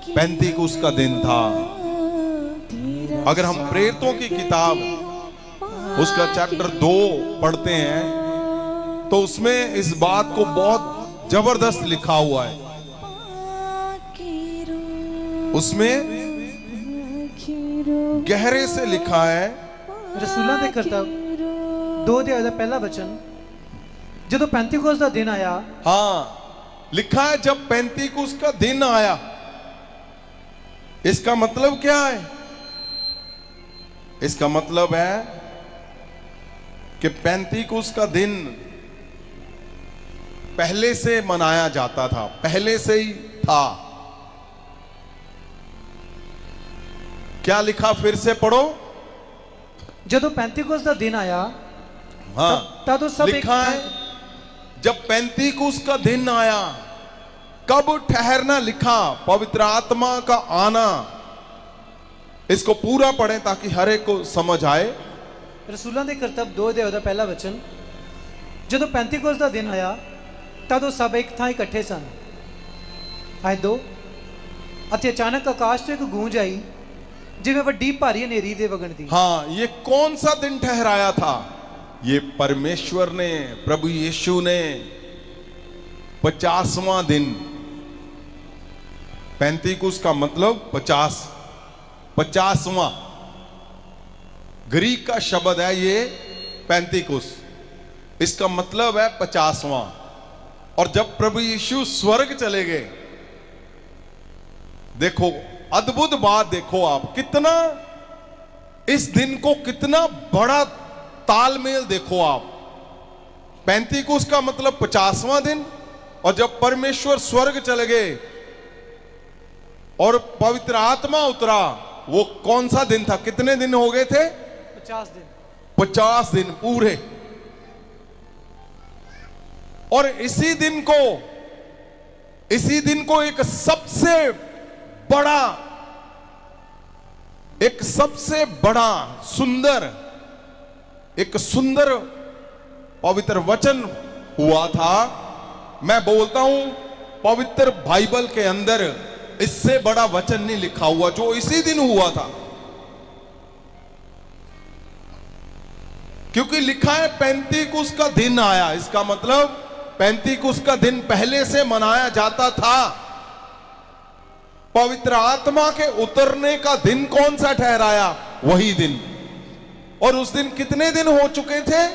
पेंतीकुस्त का दिन था। अगर हम प्रेरितों की किताब उसका चैप्टर 2 पढ़ते हैं तो उसमें इस बात को बहुत जबरदस्त लिखा हुआ है। उसमें गहरे से लिखा है, रसूलां दे करतब 2 अध्याय दा पहला वचन, जदों पेंतीकुस्त दा दिन आया। हाँ, लिखा है जब पेंतीकुस्त का दिन आया। इसका मतलब क्या है? इसका मतलब है कि पेंतीकुस्त का दिन पहले से मनाया जाता था, पहले से ही था। क्या लिखा, फिर से पढ़ो। जदों पेंतीकुस्त दा दिन आया, हाँ, तब सब लिखा है जब पेंतीकुस्त का दिन आया। कब ठहरना लिखा? पवित्र आत्मा का आना। इसको पूरा पढ़ें ताकि हर एक को समझ आए। रसूलां दे करतब 2 अध्याय दा पहला वचन, जदों पेंतीकुस्त दा दिन आया तद सब एक थां इकट्ठे सन। आए 2, अते अचानक आकाश तो एक गूंज आई जिवें वड्डी भारी हनेरी दे वगण दी। हाँ, ये कौन सा दिन ठहराया था? ये परमेश्वर ने, प्रभु यीशु ने 50वां दिन। पेंतीकुस्त का मतलब 50वां ग्रीक का शब्द है ये पेंतीकुस्त। इसका मतलब है 50वां। और जब प्रभु यीशु स्वर्ग चले गए, देखो अद्भुत बात, देखो आप कितना इस दिन को कितना बड़ा तालमेल देखो आप। पेंतीकुस्त का मतलब 50वां दिन, और जब परमेश्वर स्वर्ग चले गए और पवित्र आत्मा उतरा, वो कौन सा दिन था? कितने दिन हो गए थे? 50 दिन। 50 दिन पूरे। और इसी दिन को एक सबसे बड़ा सुंदर पवित्र वचन हुआ था। मैं बोलता हूं पवित्र बाइबल के अंदर इससे बड़ा वचन नहीं लिखा हुआ जो इसी दिन हुआ था। क्योंकि लिखा है पेंतीकुस्त का दिन आया। इसका मतलब पेंतीकुस्त का दिन पहले से मनाया जाता था। पवित्र आत्मा के उतरने का दिन कौन सा ठहराया? वही दिन। और उस दिन कितने दिन हो चुके थे?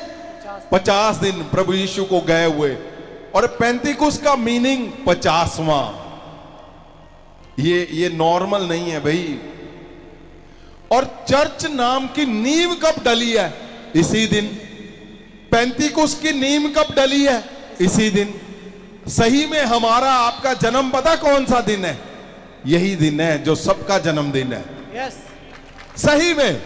50 दिन प्रभु यीशु को गए हुए। और पेंतीकुस्त का मीनिंग 50वां। ये नॉर्मल नहीं है भाई। और चर्च नाम की नींव कब डली है? इसी दिन। पेंतीकुस्त की नींव कब डली है? इसी दिन। सही में हमारा आपका जन्म पता कौन सा दिन है? यही दिन है जो सबका जन्मदिन है। यस, सही में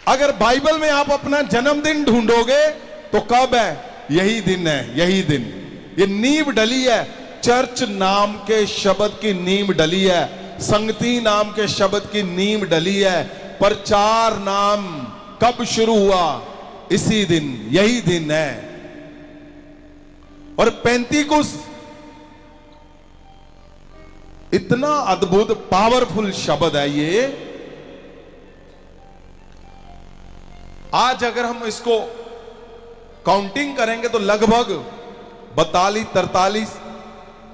अगर बाइबल में आप अपना जन्मदिन ढूंढोगे तो कब है? यही दिन है, यही दिन। ये नींव डली है, चर्च नाम के शब्द की नींव डली है, संगति नाम के शब्द की नींव डली है। प्रचार नाम कब शुरू हुआ? इसी दिन, यही दिन है। और पेंतीकुस्त इतना अद्भुत पावरफुल शब्द है ये। आज अगर हम इसको काउंटिंग करेंगे तो लगभग 42-43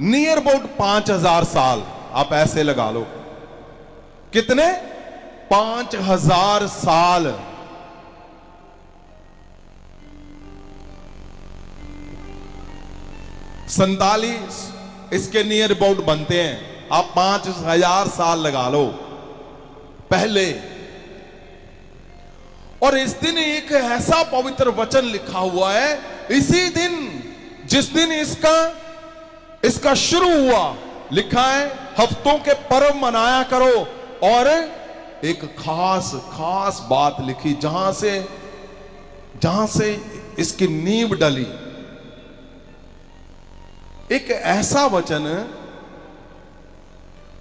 नियर अबाउट 5000 साल आप ऐसे लगा लो। कितने? 5000 साल। सैंतालीस इसके नियर अबाउट बनते हैं। आप 5000 साल लगा लो पहले। और इस दिन एक ऐसा पवित्र वचन लिखा हुआ है, इसी दिन जिस दिन इसका शुरू हुआ, लिखा है हफ्तों के पर्व मनाया करो। और एक खास बात लिखी जहां से इसकी नींव डली। एक ऐसा वचन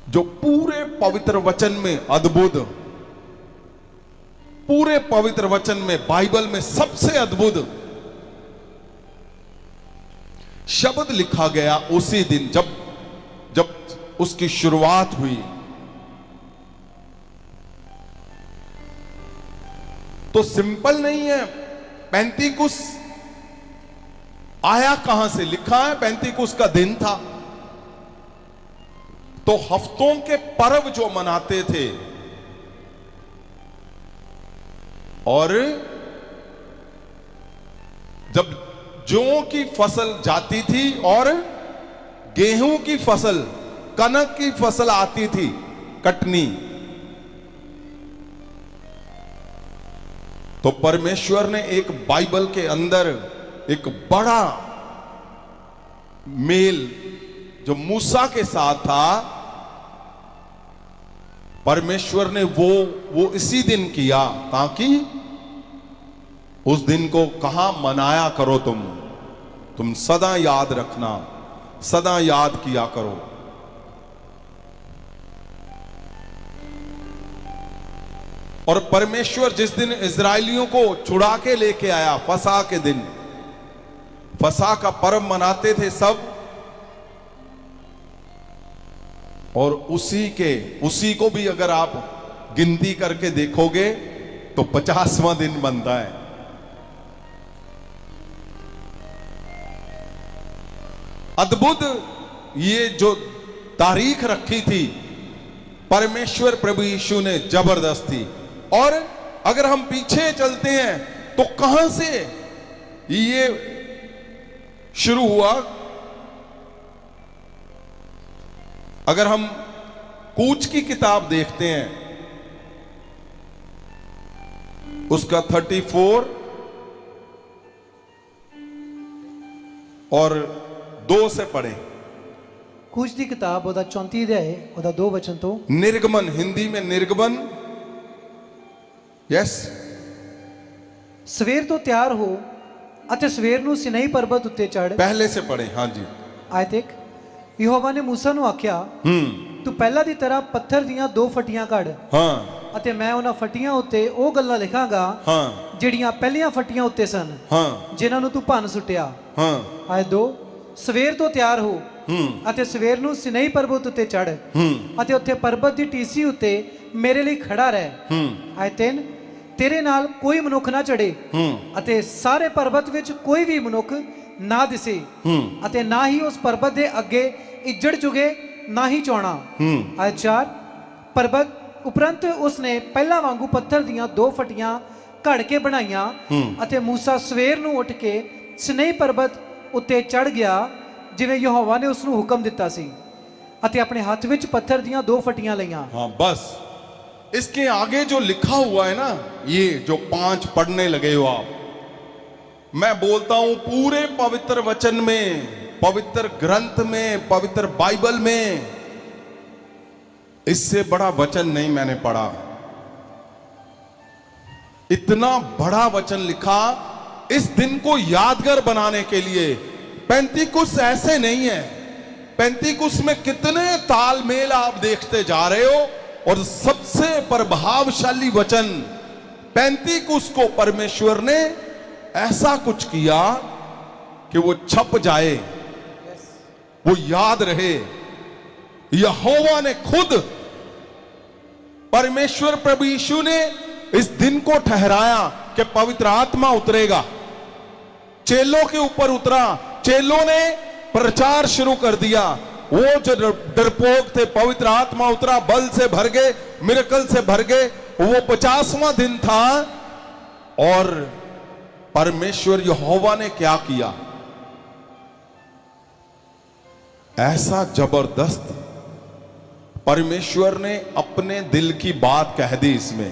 जो पूरे पवित्र वचन में अद्भुत, पूरे पवित्र वचन में, बाइबल में सबसे अद्भुत शब्द लिखा गया उसी दिन जब जब उसकी शुरुआत हुई, तो सिंपल नहीं है। पेंतीकुस आया कहां से? लिखा है पेंतीकुस का दिन था। तो हफ्तों के पर्व जो मनाते थे, और जब जौ की फसल जाती थी और गेहूं की फसल, कनक की फसल आती थी, कटनी, तो परमेश्वर ने एक बाइबल के अंदर एक बड़ा मेल जो मूसा के साथ था, परमेश्वर ने वो इसी दिन किया, ताकि उस दिन को कहां मनाया करो, तुम सदा याद रखना, सदा याद किया करो। और परमेश्वर जिस दिन इजरायलियों को छुड़ा के लेके आया, फसह के दिन, फसह का पर्व मनाते थे सब, और उसी को भी अगर आप गिनती करके देखोगे तो 50वां दिन बनता है। अद्भुत ये जो तारीख रखी थी परमेश्वर प्रभु यीशु ने, जबरदस्ती। और अगर हम पीछे चलते हैं तो कहां से ये शुरू हुआ? अगर हम कूच की किताब देखते हैं, उसका 34 और 2 से पढ़ें। कूच की किताब ਉਹਦਾ 34 ਅਧਿਆਇ ਉਹਦਾ 2 ਵਚਨ ਤੋਂ। निर्गमन, हिंदी में निर्गमन, यस। ਸਵੇਰ ਤੋਂ ਤਿਆਰ ਹੋ ਅਤੇ ਸਵੇਰ ਨੂੰ ਸਿਨਾਈ ਪਰਬਤ ਉੱਤੇ ਚੜ੍ਹ। पहले से पढ़ें, हाँ जी। ਆਇਤ 1। ਯਹੋਵਾ ਨੇ ਮੂਸਾ ਨੂੰ ਆਖਿਆ, ਤੂੰ ਪਹਿਲਾਂ ਦੀ ਤਰ੍ਹਾਂ ਪੱਥਰ ਦੀਆਂ 2 ਫੱਟੀਆਂ ਕੱਢ, हाँ ਅਤੇ ਮੈਂ ਉਹਨਾਂ ਫੱਟੀਆਂ ਉੱਤੇ ਉਹ ਗੱਲਾਂ ਲਿਖਾਂਗਾ हाँ ਜਿਹੜੀਆਂ ਪਹਿਲੀਆਂ ਫੱਟੀਆਂ ਉੱਤੇ ਸਨ, हाँ ਜਿਨ੍ਹਾਂ ਨੂੰ ਤੂੰ ਭੰਨ ਸੁੱਟਿਆ। हाँ ਆਇਤ 2। ਸਵੇਰ ਤੋਂ ਤਿਆਰ ਹੋ ਅਤੇ ਸਵੇਰ ਨੂੰ ਸਿਨਾਈ ਪਰਬਤ ਉੱਤੇ ਚੜ੍ਹ ਅਤੇ ਉੱਥੇ ਪਰਬਤ ਦੀ ਟੀਸੀ ਉੱਤੇ ਮੇਰੇ ਲਈ ਖੜਾ ਰਹਿ। ਆਇਤ 3। ਤੇਰੇ ਨਾਲ ਕੋਈ ਮਨੁੱਖ ਨਾ ਚੜੇ ਅਤੇ ਸਾਰੇ ਪਰਬਤ ਵਿੱਚ ਕੋਈ ਵੀ ਮਨੁੱਖ ਨਾ ਦਿਸੇ ਅਤੇ ਨਾ ਹੀ ਉਸ ਪਰਬਤ ਦੇ ਅੱਗੇ ਇੱਜੜ ਚੁਗੇ, ਨਾ ਹੀ ਚੌਣਾ। ਆਇਤ 4। ਪਰਬਤ ਉਪਰੰਤ ਉਸਨੇ ਪਹਿਲਾਂ ਵਾਂਗੂ ਪੱਥਰ ਦੀਆਂ 2 ਫੱਟੀਆਂ ਘੜ ਕੇ ਬਣਾਈਆਂ ਅਤੇ ਮੂਸਾ ਸਵੇਰ ਨੂੰ ਉੱਠ ਕੇ ਸਿਨਾਈ ਪਰਬਤ ਉੱਤੇ ਚੜ ਗਿਆ, ਜਿਵੇਂ ਯਹੋਵਾ ਨੇ ਉਸ ਨੂੰ ਹੁਕਮ ਦਿੱਤਾ ਸੀ, ਅਤੇ ਆਪਣੇ ਹੱਥ ਵਿੱਚ ਪੱਥਰ ਦੀਆਂ 2 ਫੱਟੀਆਂ ਲਈਆਂ। हाँ, बस इसके आगे जो लिखा हुआ है ना, ये जो 5 पढ़ने लगे हो आप, मैं बोलता हूं पूरे पवित्र वचन में, पवित्र ग्रंथ में, पवित्र बाइबल में इससे बड़ा वचन नहीं मैंने पढ़ा। इतना बड़ा वचन लिखा इस दिन को यादगार बनाने के लिए। पेंतीकुस ऐसे नहीं है। पेंतीकुस में कितने तालमेल आप देखते जा रहे हो, और सबसे प्रभावशाली वचन, पेंतीकुस को परमेश्वर ने ऐसा कुछ किया कि वो छप जाए, वो याद रहे। यहोवा ने खुद, परमेश्वर प्रभु यीशु ने इस दिन को ठहराया कि पवित्र आत्मा उतरेगा। चेलों के ऊपर उतरा, चेलों ने प्रचार शुरू कर दिया। वो जो डरपोक थे, पवित्र आत्मा उतरा, बल से भर गए, मिरेकल से भर गए। वो 50वां दिन था, और परमेश्वर यहोवा ने क्या किया? ऐसा जबरदस्त परमेश्वर ने अपने दिल की बात कह दी इसमें।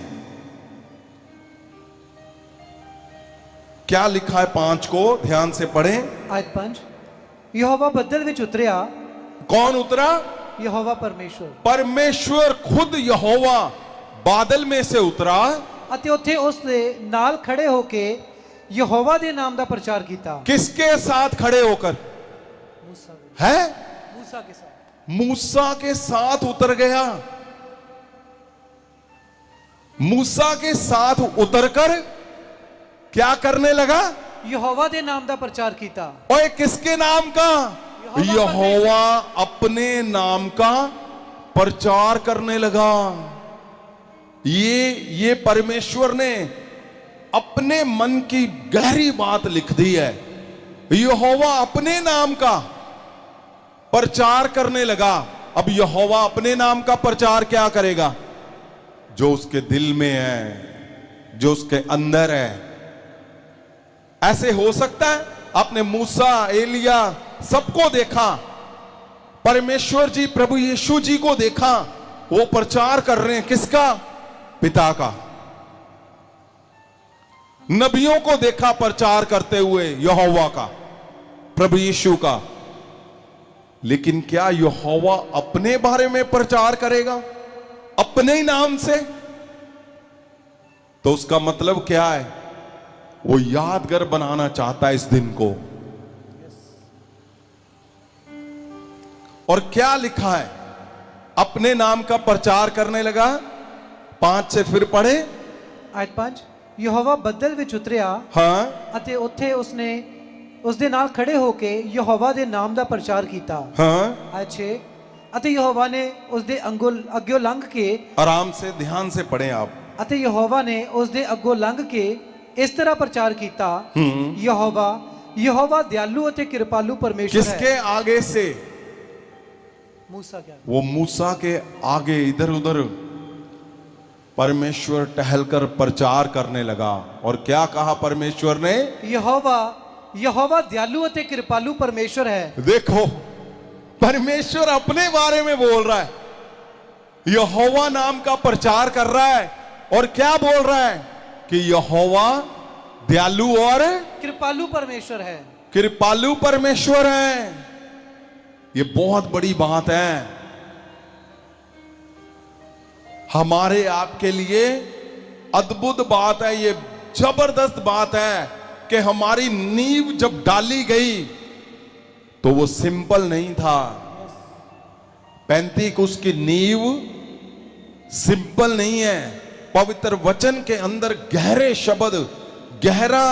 क्या लिखा है 5 को ध्यान से पढ़ें। आयत 5। यहोवा बदल विच उतरिया। कौन उतरा? यहोवा परमेश्वर। परमेश्वर खुद यहोवा बादल में से उतरा, ਅਤੇ ਉੱਥੇ ਉਸ ਦੇ ਨਾਲ ਖੜੇ ਹੋ ਕੇ ਯਹੋਵਾ ਦੇ ਨਾਮ ਦਾ ਪ੍ਰਚਾਰ ਕੀਤਾ। किसके साथ खड़े होकर? मूसा है मूसा के साथ। मूसा के साथ उतर गया। मूसा के साथ उतरकर क्या करने लगा? यहोवा दे नाम दा प्रचार कीता। ओए किसके नाम का? यहोवा अपने नाम का प्रचार करने लगा। ये परमेश्वर ने अपने मन की गहरी बात लिख दी है। यहोवा अपने नाम का प्रचार करने लगा। अब यहोवा अपने नाम का प्रचार क्या करेगा? जो उसके दिल में है, जो उसके अंदर है। ऐसे हो सकता है? आपने मूसा, एलिया सबको देखा, परमेश्वर जी प्रभु यीशु जी को देखा, वो प्रचार कर रहे हैं किसका? पिता का। नबियों को देखा प्रचार करते हुए यहोवा का, प्रभु यीशु का। लेकिन क्या यहोवा अपने बारे में प्रचार करेगा अपने ही नाम से? तो उसका मतलब क्या है? वो यादगार बनाना चाहता है इस दिन को। और क्या लिखा है? अपने नाम का प्रचार करने लगा। 5 से फिर पढ़े। आयत 5 ਯਹੋਵਾ ਬੱਦਲ ਵਿੱਚ ਉਤਰਿਆ हाँ, ਅਤੇ ਉੱਥੇ ਉਸਨੇ ਉਸ ਦੇ ਨਾਲ ਖੜੇ ਹੋ ਕੇ ਯਹੋਵਾ ਦੇ ਨਾਮ ਦਾ ਪ੍ਰਚਾਰ ਕੀਤਾ। हाँ। ਆਇਤ 6 ਅਤੇ ਯਹੋਵਾ ਨੇ ਉਸ ਦੇ ਅੱਗੋਂ ਲੰਘ ਕੇ आराम से ध्यान से पढ़ें आप। ਅਤੇ ਯਹੋਵਾ ਨੇ ਉਸ ਦੇ ਅੱਗੋਂ ਲੰਘ ਕੇ ਇਸ ਤਰ੍ਹਾਂ ਪ੍ਰਚਾਰ ਕੀਤਾ, ਯਹੋਵਾ ਦਿਆਲੂ ਅਤੇ ਕਿਰਪਾਲੂ ਪਰਮੇਸ਼ਰ ਹੈ। किसके आगे से? मूसा क्या? वो मूसा के आगे इधर उधर परमेश्वर टहलकर प्रचार करने लगा। और क्या कहा परमेश्वर ने? यहोवा दयालु ਅਤੇ कृपालु परमेश्वर है। देखो, परमेश्वर अपने बारे में बोल रहा है, यहोवा नाम का प्रचार कर रहा है। और क्या बोल रहा है? कि यहोवा दयालु और कृपालु परमेश्वर है। कृपालु परमेश्वर है। ये बहुत बड़ी बात है हमारे आपके लिए, अद्भुत बात है। ये जबरदस्त बात है कि हमारी नींव जब डाली गई तो वो सिंपल नहीं था। पेंतीकुस्त की नींव सिंपल नहीं है। पवित्र वचन के अंदर गहरे शब्द, गहरा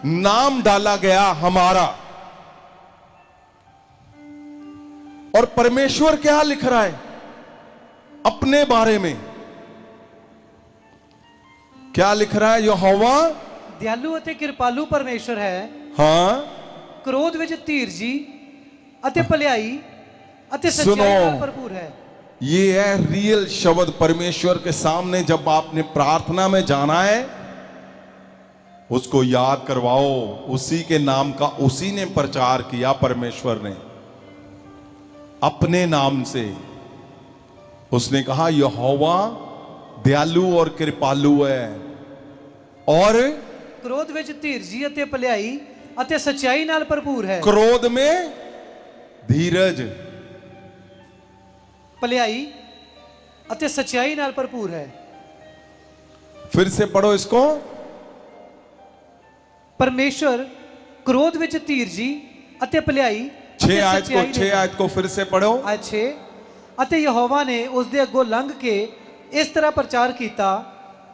नाम डाला गया हमारा। और परमेश्वर क्या लिख रहा है अपने बारे में? क्या लिख रहा है? यहोवा दयालु ਅਤੇ कृपालु परमेश्वर है। हाँ, क्रोध ਵਿੱਚ ਧੀਰਜੀ ਅਤੇ ਭਲਾਈ ਅਤੇ सुनो, सच्चाई ਨਾਲ भरपूर है। ये है रियल शब्द। परमेश्वर के सामने जब आपने प्रार्थना में जाना है, उसको याद करवाओ। उसी के नाम का उसी ने प्रचार किया, परमेश्वर ने अपने नाम से। उसने कहा यहोवा दयालु और कृपालु है। और क्रोध ਵਿੱਚ ਧੀਰਜੀ ਅਤੇ ਭਲਾਈ ਅਤੇ ਸੱਚਾਈ ਨਾਲ ਭਰਪੂਰ ਹੈ। क्रोध में धीरज, ਭਲਾਈ ਅਤੇ ਸੱਚਾਈ ਨਾਲ ਭਰਪੂਰ ਹੈ। फिर से पढ़ो इसको। परमेश्वर क्रोध ਵਿੱਚ ਧੀਰਜੀ ਅਤੇ ਭਲਾਈ 6 आयत को फिर से पढ़ो। ਆਇਤ 6 ਅਤੇ ਯਹੋਵਾ ਨੇ ਉਸ ਦੇ ਅੱਗੋਂ ਲੰਘ ਕੇ ਇਸ ਤਰ੍ਹਾਂ ਪ੍ਰਚਾਰ ਕੀਤਾ,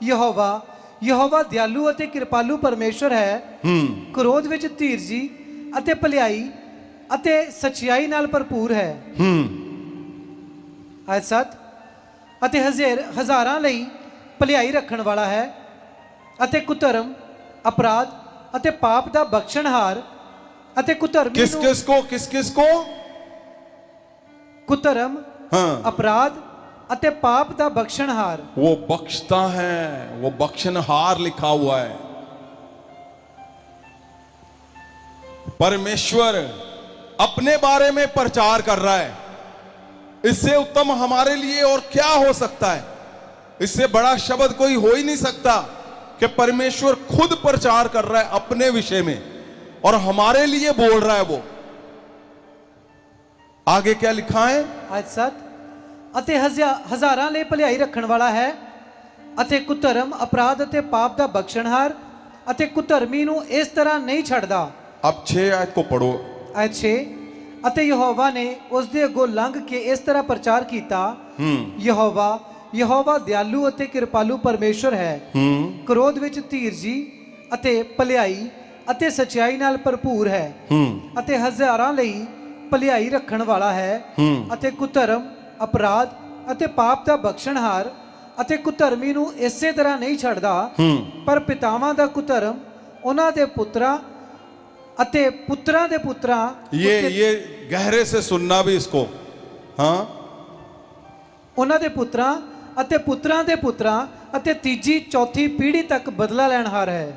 ਯਹੋਵਾ ਦਿਆਲੂ ਅਤੇ ਕਿਰਪਾਲੂ ਪਰਮੇਸ਼ਰ ਹੈ। ਕ੍ਰੋਧ ਵਿੱਚ ਧੀਰਜੀ ਅਤੇ ਭਲਾਈ ਅਤੇ ਸੱਚਾਈ ਨਾਲ ਭਰਪੂਰ ਹੈ। ਆਇਤ 7 ਅਤੇ ਹਜ਼ਾਰਾਂ ਲਈ ਭਲਾਈ ਰੱਖਣ ਵਾਲਾ ਹੈ ਅਤੇ ਕੁਧਰਮ, ਅਪਰਾਧ ਅਤੇ ਪਾਪ ਦਾ ਬਖਸ਼ਣਹਾਰ ਅਤੇ ਕੁਧਰਮੀ ਨੂੰ किस को ਕੁਧਰਮ, हाँ, अपराध अते पाप दा बख्शनहार। वो बख्शता है, वो बख्शनहार लिखा हुआ है। परमेश्वर अपने बारे में प्रचार कर रहा है। इससे उत्तम हमारे लिए और क्या हो सकता है? इससे बड़ा शब्द कोई हो ही नहीं सकता कि परमेश्वर खुद प्रचार कर रहा है अपने विषय में और हमारे लिए बोल रहा है। वो आगे क्या लिखा है? आयत 7 ਅਤੇ ਹਜ਼ਾਰਾਂ ਲਈ ਭਲਾਈ ਰੱਖਣ ਵਾਲਾ ਹੈ ਅਤੇ ਕੁਧਰਮ, ਅਪਰਾਧ ਅਤੇ ਪਾਪ ਦਾ ਬਖਸ਼ਣਹਾਰ ਅਤੇ ਕੁਧਰਮੀ ਨੂੰ ਇਸ ਤਰ੍ਹਾਂ ਨਹੀਂ ਛੱਡਦਾ। अब 6 आयत को पढ़ो। ਆਇਤ 6 ਅਤੇ ਯਹੋਵਾ ਨੇ ਉਸ ਦੇ ਅੱਗੋਂ ਲੰਘ ਕੇ ਇਸ ਤਰ੍ਹਾਂ ਪ੍ਰਚਾਰ ਕੀਤਾ, ਯਹੋਵਾ ਦਿਆਲੂ ਅਤੇ ਕਿਰਪਾਲੂ ਪਰਮੇਸ਼ਰ ਹੈ। ਕ੍ਰੋਧ ਵਿੱਚ ਧੀਰਜੀ ਅਤੇ ਭਲਾਈ ਅਤੇ ਸੱਚਾਈ ਨਾਲ ਭਰਪੂਰ ਹੈ ਅਤੇ ਹਜ਼ਾਰਾਂ ਲਈ ਭਲਾਈ ਰੱਖਣ ਵਾਲਾ ਹੈ ਅਤੇ ਕੁਧਰਮ ਅਪਰਾਧ ਅਤੇ ਪਾਪ ਦਾ ਬਖਸ਼ਣਹਾਰ ਅਤੇ ਕੁਧਰਮੀ ਨੂੰ ਇਸੇ ਤਰ੍ਹਾਂ ਨਹੀਂ ਛੱਡਦਾ ਪਰ ਪਿਤਾਵਾਂ ਦਾ ਕੁਧਰਮ ਉਹਨਾਂ ਦੇ ਪੁੱਤਰਾਂ ਅਤੇ ਪੁੱਤਰਾਂ ਦੇ ਪੁੱਤਰਾਂ ये गहरे से सुनना भी इसको। हाँ, ਉਹਨਾਂ ਦੇ ਪੁੱਤਰਾਂ ਅਤੇ ਪੁੱਤਰਾਂ ਦੇ ਪੁੱਤਰਾਂ ਅਤੇ ਤੀਜੀ ਚੌਥੀ ਪੀੜ੍ਹੀ ਤੱਕ ਬਦਲਾ ਲੈਣਹਾਰ ਹੈ।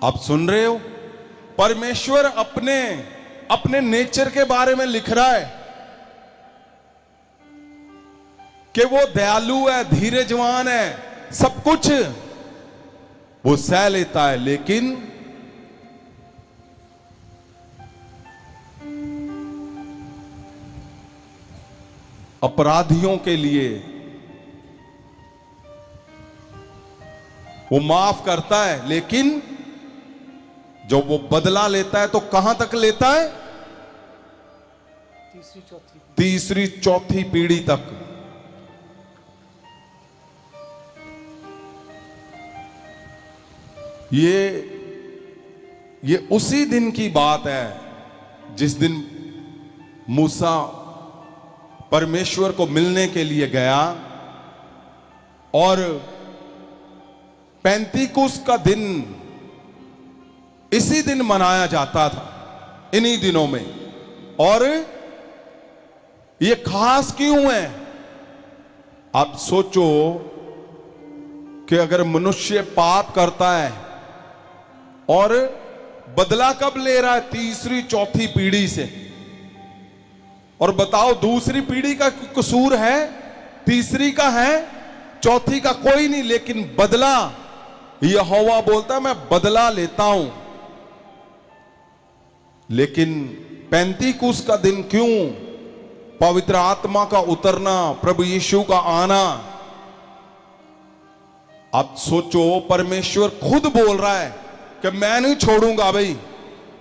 आप सुन रहे हो, परमेश्वर अपने अपने नेचर के बारे में लिख रहा है कि वो दयालु है, धीरजवान है, सब कुछ वो सह लेता है, लेकिन अपराधियों के लिए वो माफ करता है, लेकिन जब वो बदला लेता है तो कहां तक लेता है? तीसरी चौथी पीढ़ी तक। ये उसी दिन की बात है जिस दिन मूसा परमेश्वर को मिलने के लिए गया और पेंतीकुस्त का दिन इसी दिन मनाया जाता था, इन्हीं दिनों में। और ये खास क्यों है? आप सोचो कि अगर मनुष्य पाप करता है और बदला कब ले रहा है? तीसरी चौथी पीढ़ी से। और बताओ, दूसरी पीढ़ी का कसूर है, तीसरी का है, चौथी का कोई नहीं, लेकिन बदला यहोवा बोलता है मैं बदला लेता हूं। लेकिन पेंतीकुस्त का दिन क्यों? पवित्र आत्मा का उतरना, प्रभु यीशु का आना। आप सोचो, परमेश्वर खुद बोल रहा है कि मैं नहीं छोड़ूंगा भाई,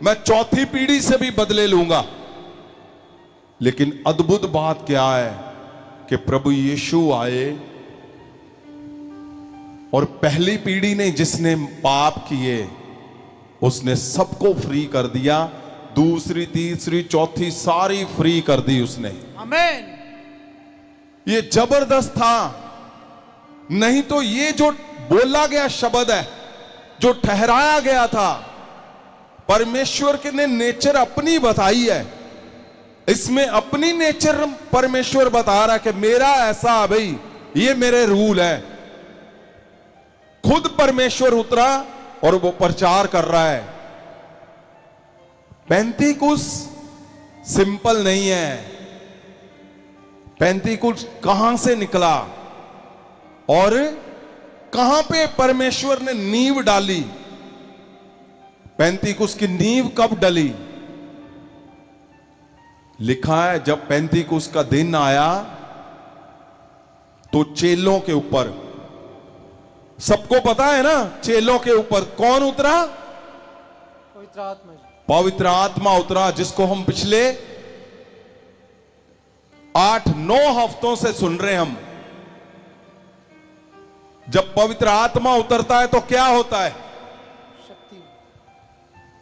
मैं चौथी पीढ़ी से भी बदले लूंगा। लेकिन अद्भुत बात क्या है कि प्रभु यीशु आए और पहली पीढ़ी ने जिसने पाप किए उसने सबको फ्री कर दिया, दूसरी तीसरी चौथी सारी फ्री कर दी उसने। आमीन। ये जबरदस्त था। नहीं तो ये जो बोला गया शब्द है, जो ठहराया गया था, परमेश्वर के ने नेचर अपनी बताई है, इसमें अपनी नेचर परमेश्वर बता रहा है कि मेरा ऐसा भाई, ये मेरे रूल है। खुद परमेश्वर उतरा और वो प्रचार कर रहा है। पेंतीकुस्त सिंपल नहीं है। पेंतीकुस्त कहां से निकला और कहां पे परमेश्वर ने नींव डाली? पेंतीकुस्त की नींव कब डली? लिखा है जब पेंतीकुस्त का दिन आया तो चेलों के ऊपर, सबको पता है ना, चेलों के ऊपर कौन उतरा? पवित्र आत्मा। पवित्र आत्मा उतरा, जिसको हम पिछले 8-9 हफ्तों से सुन रहे हैं हम। जब पवित्र आत्मा उतरता है तो क्या होता है? शक्ति।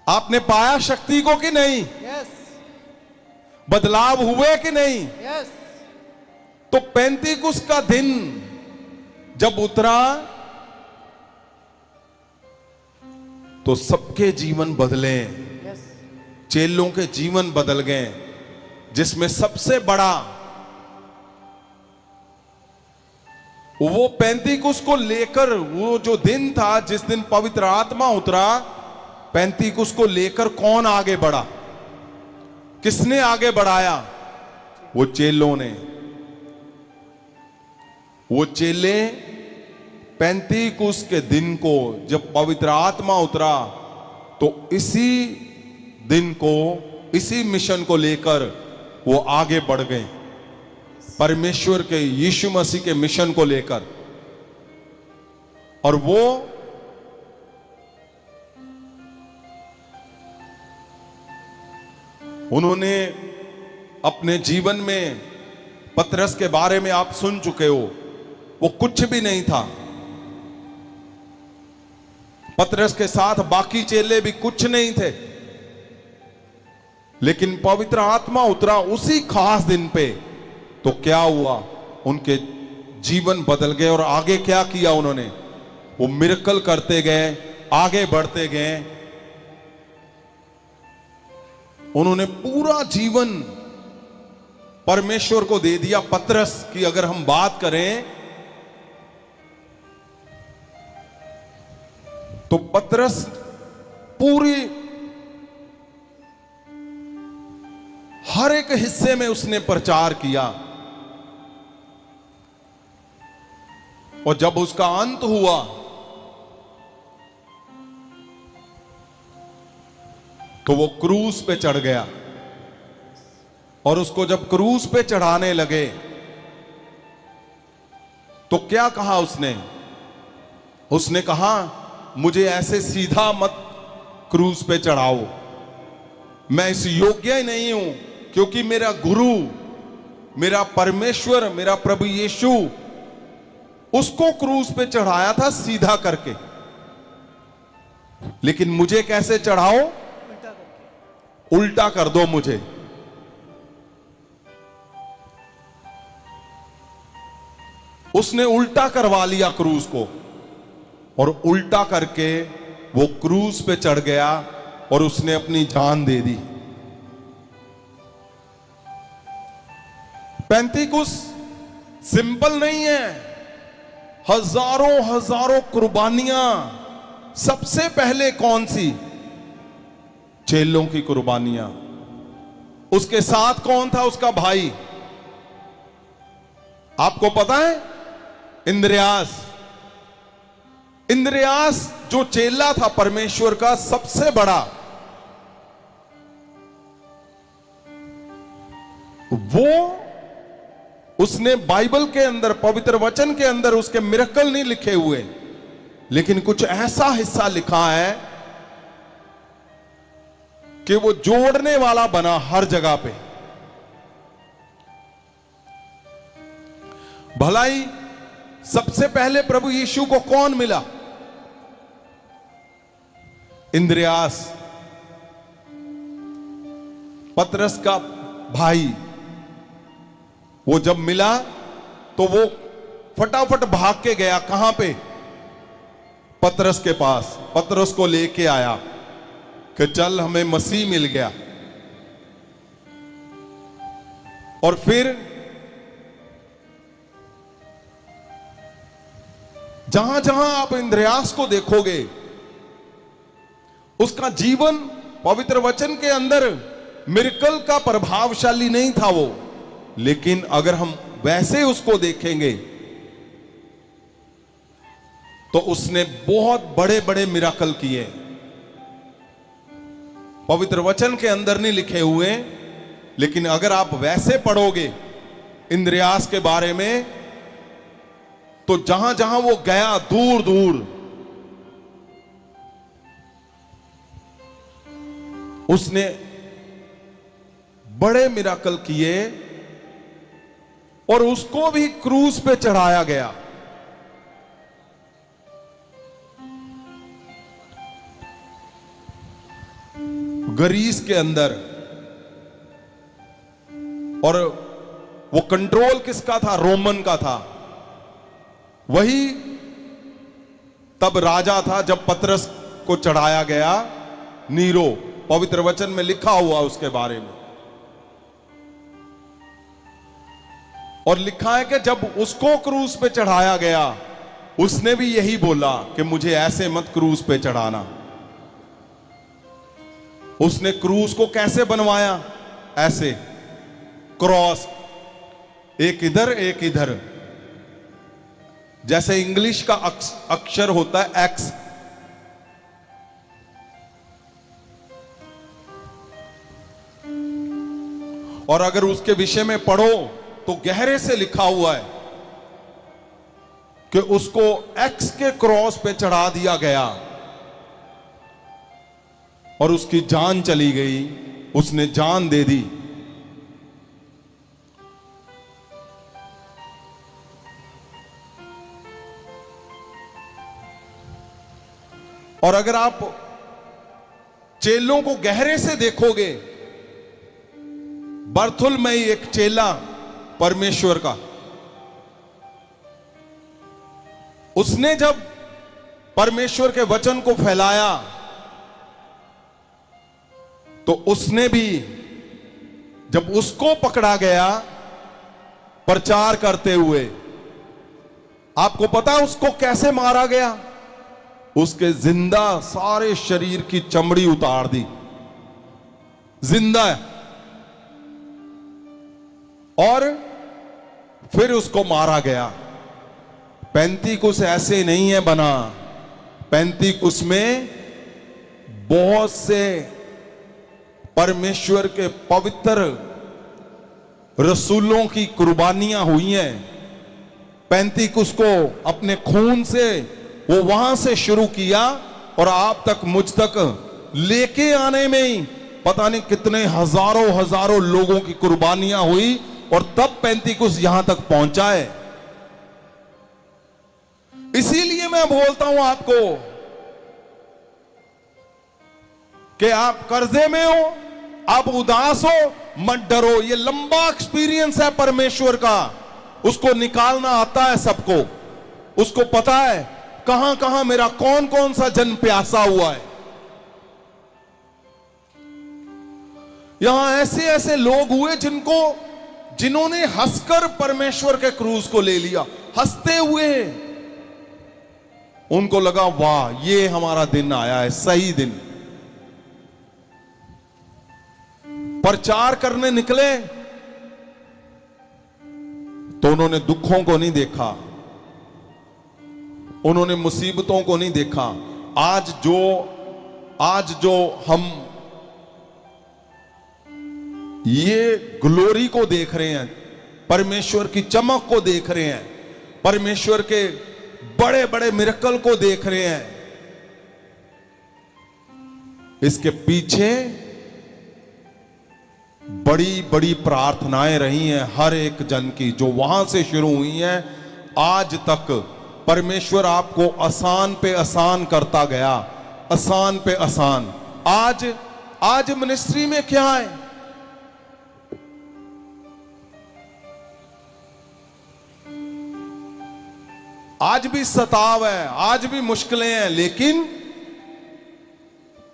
आपने पाया शक्ति को कि नहीं? यस। बदलाव हुए कि नहीं? यस। तो पेंतीकुस्त का दिन जब उतरा तो सबके जीवन बदले, यस। चेलों के जीवन बदल गए, जिसमें सबसे बड़ा वो पेंतीकुस्त को लेकर, वो जो दिन था जिस दिन पवित्र आत्मा उतरा, पेंतीकुस्त को लेकर कौन आगे बढ़ा? किसने आगे बढ़ाया? वो चेलों ने। वो चेले पेंतीकुस्त के दिन को जब पवित्र आत्मा उतरा तो इसी दिन को, इसी मिशन को लेकर वो आगे बढ़ गए, परमेश्वर के यीशु मसीह के मिशन को लेकर। और वो उन्होंने अपने जीवन में, पतरस के बारे में आप सुन चुके हो, वो कुछ भी नहीं था। पतरस के साथ बाकी चेले भी कुछ नहीं थे, लेकिन पवित्र आत्मा उतरा उसी खास दिन पे, तो क्या हुआ, उनके जीवन बदल गए। और आगे क्या किया उन्होंने, वो मिरेकल करते गए, आगे बढ़ते गए। उन्होंने पूरा जीवन परमेश्वर को दे दिया। पतरस की अगर हम बात करें तो पतरस पूरी हर एक हिस्से में उसने प्रचार किया। और जब उसका अंत हुआ तो वो क्रूस पे चढ़ गया। और उसको जब क्रूस पे चढ़ाने लगे तो क्या कहा उसने, उसने कहा मुझे ऐसे सीधा मत क्रूस पे चढ़ाओ, मैं इस योग्य ही नहीं हूं, क्योंकि मेरा गुरु, मेरा परमेश्वर, मेरा प्रभु यीशु उसको क्रूस पे चढ़ाया था सीधा करके, लेकिन मुझे कैसे चढ़ाओ, उल्टा कर दो मुझे। उसने उल्टा करवा लिया क्रूस को, और उल्टा करके वो क्रूस पे चढ़ गया और उसने अपनी जान दे दी। पेंतिकुस्त सिंपल नहीं है, हजारों हजारों कुर्बानियां। सबसे पहले कौन सी, चेलों की कुर्बानियां। उसके साथ कौन था, उसका भाई, आपको पता है, इंद्रियास। इंद्रियास जो चेला था परमेश्वर का सबसे बड़ा, वो उसने बाइबल के अंदर, पवित्र वचन के अंदर उसके मिरेकल नहीं लिखे हुए, लेकिन कुछ ऐसा हिस्सा लिखा है कि वो जोड़ने वाला बना हर जगह पे। भलाई सबसे पहले प्रभु यीशु को कौन मिला, इंद्रियास, पतरस का भाई। वो जब मिला तो वो फटाफट भाग के गया, कहां पे, पतरस के पास। पतरस को लेके आया कि चल हमें मसीह मिल गया। और फिर जहां जहां आप इंद्रियास को देखोगे, उसका जीवन पवित्र वचन के अंदर मिरेकल का प्रभावशाली नहीं था वो, लेकिन अगर हम वैसे उसको देखेंगे तो उसने बहुत बड़े बड़े मिरेकल किए। पवित्र वचन के अंदर नहीं लिखे हुए, लेकिन अगर आप वैसे पढ़ोगे इंद्रियास के बारे में, तो जहां जहां वो गया, दूर दूर उसने बड़े मिरेकल किए, और उसको भी क्रूस पे चढ़ाया गया। ग्रीस के अंदर। और वो कंट्रोल किसका था, रोमन का था। वही तब राजा था जब पतरस को चढ़ाया गया, नीरो। पवित्र वचन में लिखा हुआ उसके बारे में। और लिखा है कि जब उसको क्रूस पे चढ़ाया गया, उसने भी यही बोला कि मुझे ऐसे मत क्रूस पे चढ़ाना। उसने क्रूस को कैसे बनवाया, ऐसे क्रॉस, एक इधर एक इधर, जैसे इंग्लिश का अक्षर होता है एक्स। और अगर उसके विषय में पढ़ो तो गहरे से लिखा हुआ है कि उसको एक्स के क्रॉस पे चढ़ा दिया गया और उसकी जान चली गई, उसने जान दे दी। और अगर आप चेलों को गहरे से देखोगे बर्थुलमई एक चेला परमेश्वर का, उसने जब परमेश्वर के वचन को फैलाया तो उसने भी, जब उसको पकड़ा गया प्रचार करते हुए, आपको पता है उसको कैसे मारा गया? उसके जिंदा सारे शरीर की चमड़ी उतार दी, जिंदा है, और फिर उसको मारा गया। पैंतीकुस ऐसे नहीं है बना, पैंतीकुस में बहुत से परमेश्वर के पवित्र रसूलों की कुर्बानियां हुई हैं। पैंतीकुस को अपने खून से वो वहां से शुरू किया और आप तक, मुझ तक लेके आने में ही पता नहीं कितने हजारों हजारों लोगों की कुर्बानियां हुई और तब पैंतीकुस यहां तक पहुंचा है। इसीलिए मैं बोलता हूं आपको कि आप कर्जे में हो, आप उदास हो, मत डरो। ये लंबा एक्सपीरियंस है परमेश्वर का, उसको निकालना आता है सबको। उसको पता है कहां कहां मेरा कौन कौन सा जन प्यासा हुआ है। यहां ऐसे ऐसे लोग हुए जिन्होंने हंसकर परमेश्वर के क्रूज को ले लिया, हंसते हुए। उनको लगा वाह ये हमारा दिन आया है, सही दिन। प्रचार करने निकले तो उन्होंने दुखों को नहीं देखा, उन्होंने मुसीबतों को नहीं देखा। आज जो हम ये ग्लोरी को देख रहे हैं, परमेश्वर की चमक को देख रहे हैं, परमेश्वर के बड़े बड़े मिरेकल को देख रहे हैं, इसके पीछे बड़ी बड़ी प्रार्थनाएं रही हैं हर एक जन की, जो वहां से शुरू हुई हैं आज तक। परमेश्वर आपको आसान पे आसान करता गया, आसान पे आसान। आज मिनिस्ट्री में क्या है? आज भी सताव है, आज भी मुश्किलें हैं, लेकिन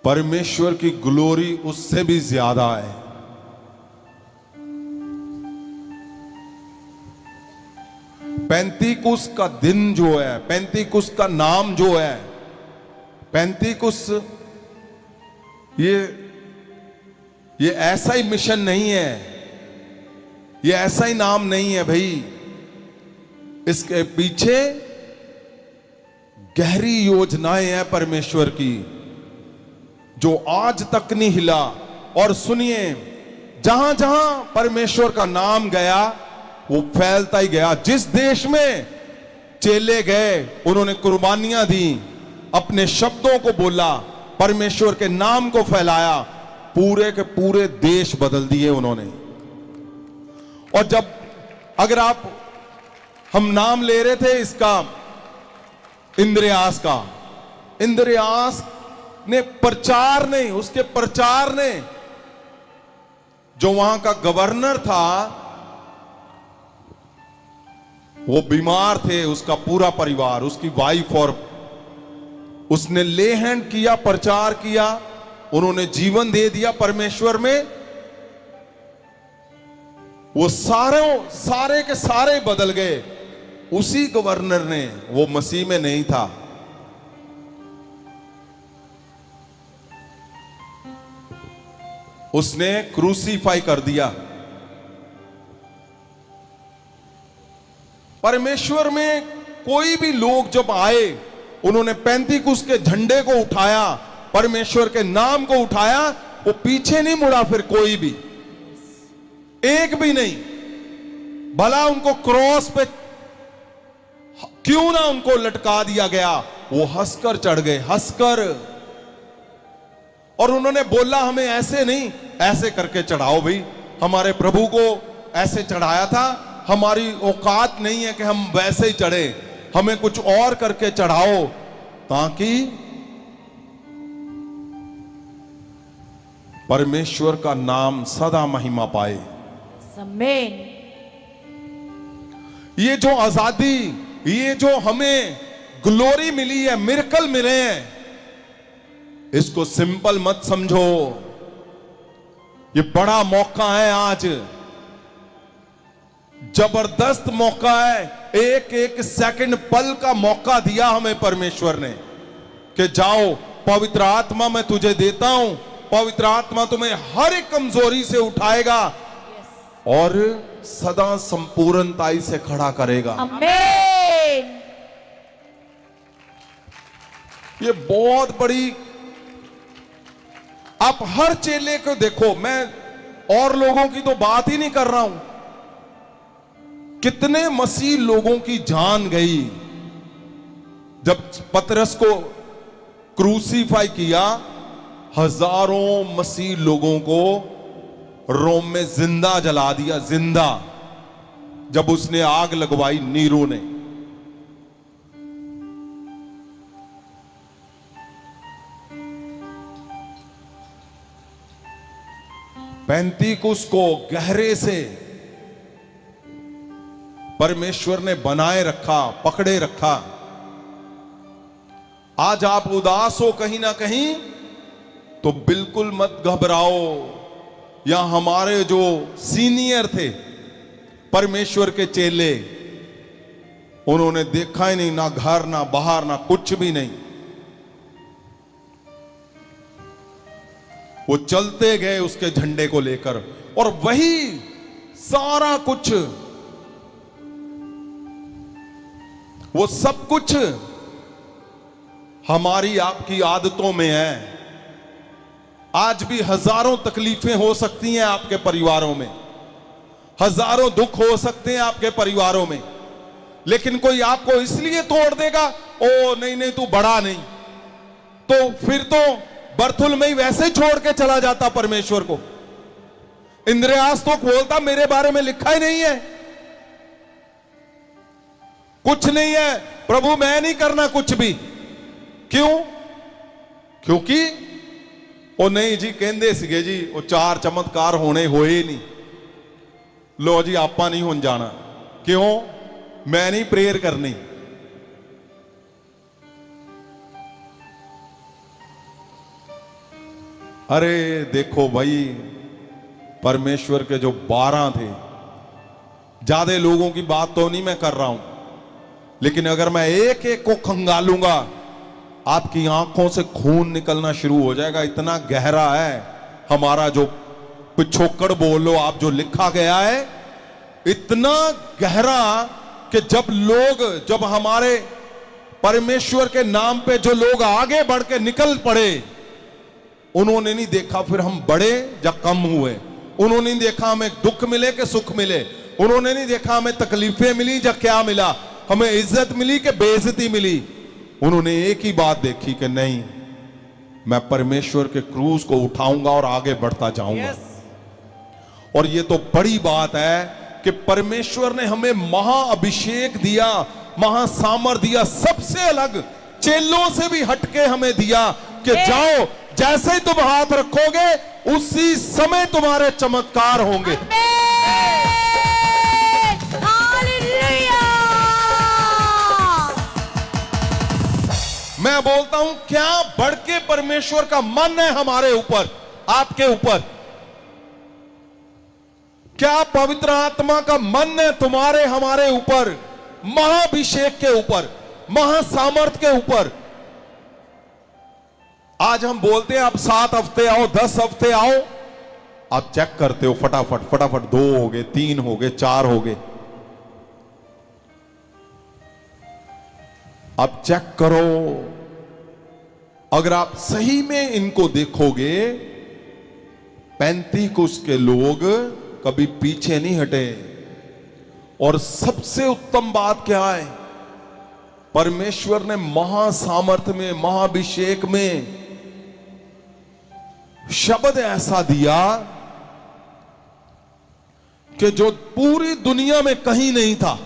परमेश्वर की ग्लोरी उससे भी ज्यादा है। पैंतीकुस का दिन जो है, पैंतीकुस का नाम जो है, पैंतीकुस ये ऐसा ही मिशन नहीं है, ये ऐसा ही नाम नहीं है भाई। इसके पीछे गहरी योजनाएं हैं परमेश्वर की, जो आज तक नहीं हिला। और सुनिए, जहां जहां परमेश्वर का नाम गया वो फैलता ही गया। जिस देश में चेले गए, उन्होंने कुर्बानियां दी, अपने शब्दों को बोला, परमेश्वर के नाम को फैलाया, पूरे के पूरे देश बदल दिए उन्होंने। और जब अगर हम नाम ले रहे थे इसका, इंद्रियास का, इंद्रियास ने प्रचार नहीं, उसके प्रचार ने, जो वहां का गवर्नर था वो बीमार थे, उसका पूरा परिवार, उसकी वाइफ, और उसने ले हैंड किया, प्रचार किया, उन्होंने जीवन दे दिया परमेश्वर में। वो सारे के सारे बदल गए। उसी गवर्नर ने, वो मसीह में नहीं था, उसने क्रूसीफाई कर दिया। परमेश्वर में कोई भी लोग जब आए, उन्होंने पैंतीकुस के झंडे को उठाया, परमेश्वर के नाम को उठाया, वो पीछे नहीं मुड़ा फिर कोई भी, एक भी नहीं। भला उनको क्रॉस पे क्यों ना उनको लटका दिया गया, वो हंसकर चढ़ गए, हंसकर। और उन्होंने बोला हमें ऐसे नहीं, ऐसे करके चढ़ाओ भाई, हमारे प्रभु को ऐसे चढ़ाया था, हमारी औकात नहीं है कि हम वैसे ही चढ़े, हमें कुछ और करके चढ़ाओ, ताकि परमेश्वर का नाम सदा महिमा पाए। Amen. ये जो आजादी, ये जो हमें ग्लोरी मिली है, मिरेकल मिले हैं, इसको सिंपल मत समझो। ये बड़ा मौका है, आज जबरदस्त मौका है। एक एक सेकंड पल का मौका दिया हमें परमेश्वर ने कि जाओ, पवित्र आत्मा मैं तुझे देता हूं। पवित्र आत्मा तुम्हें हर एक कमजोरी से उठाएगा और सदा संपूर्णताई से खड़ा करेगा। Amen. ये बहुत बड़ी, आप हर चेले को देखो, मैं और लोगों की तो बात ही नहीं कर रहा हूं। कितने मसीह लोगों की जान गई जब पतरस को क्रूसीफाई किया। हजारों मसीह लोगों को रोम में जिंदा जला दिया, जिंदा, जब उसने आग लगवाई नीरो ने। पैंतीकुस को गहरे से परमेश्वर ने बनाए रखा, पकड़े रखा। आज आप उदास हो कहीं ना कहीं, तो बिल्कुल मत घबराओ। या हमारे जो सीनियर थे परमेश्वर के चेले, उन्होंने देखा ही नहीं, ना घर ना बाहर ना कुछ भी नहीं। वो चलते गए उसके झंडे को लेकर, और वही सारा कुछ, वो सब कुछ हमारी आपकी आदतों में है। आज भी हजारों तकलीफें हो सकती हैं आपके परिवारों में, हजारों दुख हो सकते हैं आपके परिवारों में, लेकिन कोई आपको इसलिए तोड़ देगा, ओ नहीं नहीं तू बड़ा नहीं, तो फिर तो बर्थुल में ही वैसे छोड़ के चला जाता परमेश्वर को। इंद्रियास तो बोलता मेरे बारे में लिखा ही नहीं है, कुछ नहीं है प्रभु, मैं नहीं करना कुछ भी। क्यों? क्योंकि ओ नहीं जी कहंदे सीगे जी, वो 4 चमत्कार होने होए नहीं, लो जी आपा नहीं होन जाना। क्यों? मैं नहीं प्रेयर करनी। अरे देखो भाई, परमेश्वर के जो 12 थे, ज्यादा लोगों की बात तो नहीं मैं कर रहा हूं, लेकिन अगर मैं एक एक को खंगालूंगा, आपकी आंखों से खून निकलना शुरू हो जाएगा। इतना गहरा है हमारा जो पिछोकड़ बोलो आप, जो लिखा गया है, इतना गहरा कि जब हमारे परमेश्वर के नाम पे जो लोग आगे बढ़ के निकल पड़े, उन्होंने नहीं देखा फिर हम बढ़े या कम हुए, उन्होंने नहीं देखा हमें दुख मिले कि सुख मिले, उन्होंने नहीं देखा हमें तकलीफें मिली या क्या मिला, हमें इज्जत मिली कि बेइज्जती मिली। उन्होंने एक ही बात देखी कि नहीं, मैं परमेश्वर के क्रूज को उठाऊंगा और आगे बढ़ता जाऊंगा। और ये तो बड़ी बात है कि परमेश्वर ने हमें महाअभिषेक दिया, महासामर दिया, सबसे अलग, चेलों से भी हटके हमें दिया कि जाओ, जैसे ही तुम हाथ रखोगे उसी समय तुम्हारे चमत्कार होंगे। मैं बोलता हूं, क्या बढ़ के परमेश्वर का मन है हमारे ऊपर, आपके ऊपर? क्या पवित्र आत्मा का मन है तुम्हारे हमारे ऊपर, महाअभिषेक के ऊपर, महासामर्थ के ऊपर? आज हम बोलते हैं आप 7 हफ्ते आओ, 10 हफ्ते आओ, आप चेक करते हो फटाफट फटाफट, 2 हो गए, 3 हो गए, 4 हो गए। अब चेक करो, अगर आप सही में इनको देखोगे, 35 के लोग कभी पीछे नहीं हटे। और सबसे उत्तम बात क्या है, परमेश्वर ने महासामर्थ में, महाअभिषेक में शब्द ऐसा दिया कि जो पूरी दुनिया में कहीं नहीं था।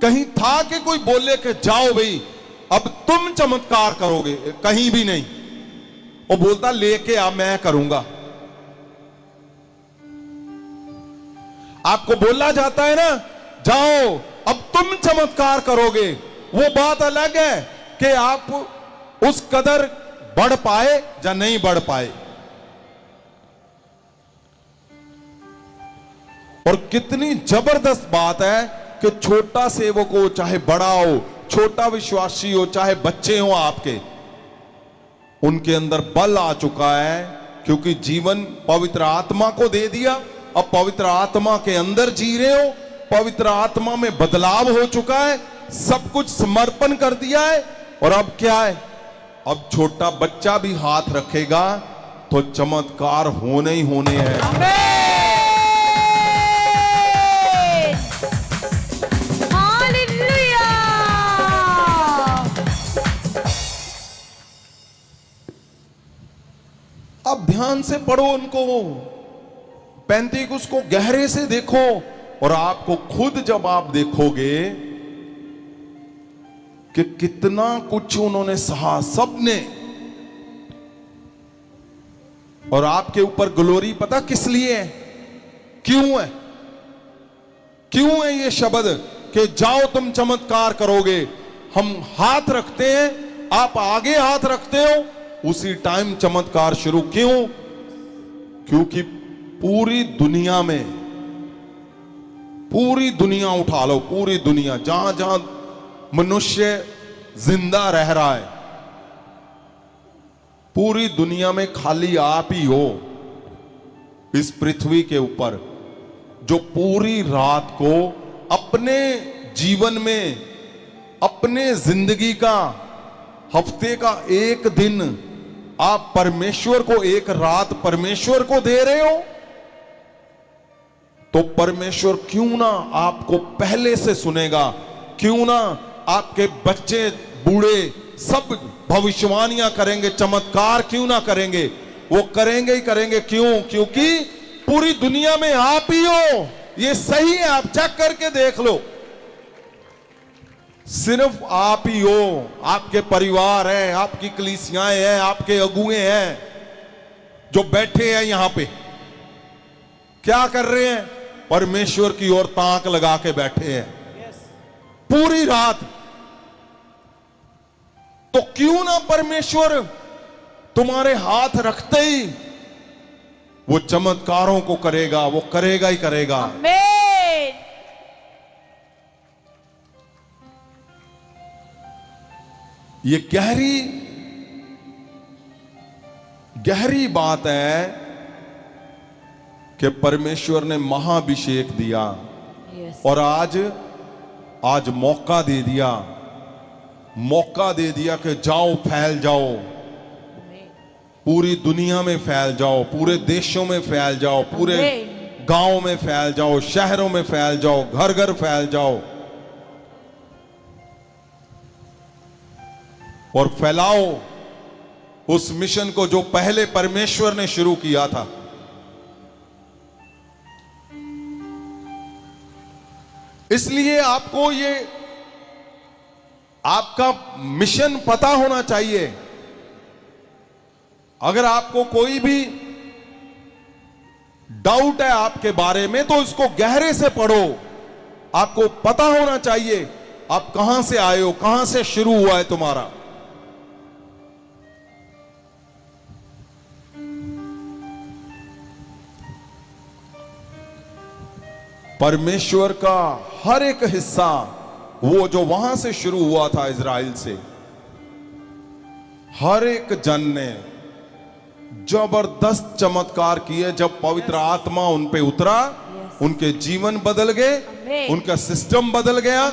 कहीं था कि कोई बोले कि जाओ भाई अब तुम चमत्कार करोगे, कहीं भी नहीं। वो बोलता लेके आ, मैं करूंगा। आपको बोला जाता है ना, जाओ अब तुम चमत्कार करोगे। वो बात अलग है कि आप उस कदर बढ़ पाए या नहीं बढ़ पाए। और कितनी जबरदस्त बात है कि छोटा सेवक हो चाहे बड़ा हो, छोटा विश्वासी हो चाहे बच्चे हो आपके, उनके अंदर बल आ चुका है, क्योंकि जीवन पवित्र आत्मा को दे दिया। अब पवित्र आत्मा के अंदर जी रहे हो, पवित्र आत्मा में बदलाव हो चुका है, सब कुछ समर्पण कर दिया है। और अब क्या है, अब छोटा बच्चा भी हाथ रखेगा तो चमत्कार होने ही होने हैं। अब ध्यान से पढ़ो उनको, पेंतीकुस्त को गहरे से देखो, और आपको खुद जब आप देखोगे कि कितना कुछ उन्होंने सहा सबने। और आपके ऊपर ग्लोरी पता किस लिए है, क्यों है, क्यों है ये शब्द कि जाओ तुम चमत्कार करोगे। हम हाथ रखते हैं, आप आगे हाथ रखते हो, उसी टाइम चमत्कार शुरू। क्यों? क्योंकि पूरी दुनिया में, पूरी दुनिया उठा लो, पूरी दुनिया जहां जहां मनुष्य जिंदा रह रहा है, पूरी दुनिया में खाली आप ही हो इस पृथ्वी के ऊपर जो पूरी रात को अपने जीवन में, अपने जिंदगी का, हफ्ते का एक दिन आप परमेश्वर को, एक रात परमेश्वर को दे रहे हो। तो परमेश्वर क्यों ना आपको पहले से सुनेगा, क्यों ना आपके बच्चे बूढ़े सब भविष्यवाणियां करेंगे, चमत्कार क्यों ना करेंगे, वो करेंगे ही करेंगे। क्यों? क्योंकि पूरी दुनिया में आप ही हो, ये सही है, आप चेक करके देख लो, सिर्फ आप ही हो। आपके परिवार है, आपकी कलीसियाएं हैं, आपके अगुए हैं जो बैठे हैं यहां पे, क्या कर रहे हैं, परमेश्वर की ओर ताक लगा के बैठे हैं पूरी रात। तो क्यों ना परमेश्वर तुम्हारे हाथ रखते ही वो चमत्कारों को करेगा, वो करेगा ही करेगा। ये गहरी गहरी बात है कि परमेश्वर ने महाअभिषेक दिया और आज मौका दे दिया, मौका दे दिया कि जाओ, फैल जाओ, पूरी दुनिया में फैल जाओ, पूरे देशों में फैल जाओ, पूरे गांव में फैल जाओ, शहरों में फैल जाओ, घर घर फैल जाओ और फैलाओ उस मिशन को जो पहले परमेश्वर ने शुरू किया था। इसलिए आपको ये आपका मिशन पता होना चाहिए। अगर आपको कोई भी डाउट है आपके बारे में तो इसको गहरे से पढ़ो, आपको पता होना चाहिए आप कहां से आए हो, कहां से शुरू हुआ है तुम्हारा। परमेश्वर का हर एक हिस्सा, वो जो वहां से शुरू हुआ था इजराइल से, हर एक जन ने जबरदस्त चमत्कार किए। जब पवित्र आत्मा उन पे उतरा, उनके जीवन बदल गए, उनका सिस्टम बदल गया।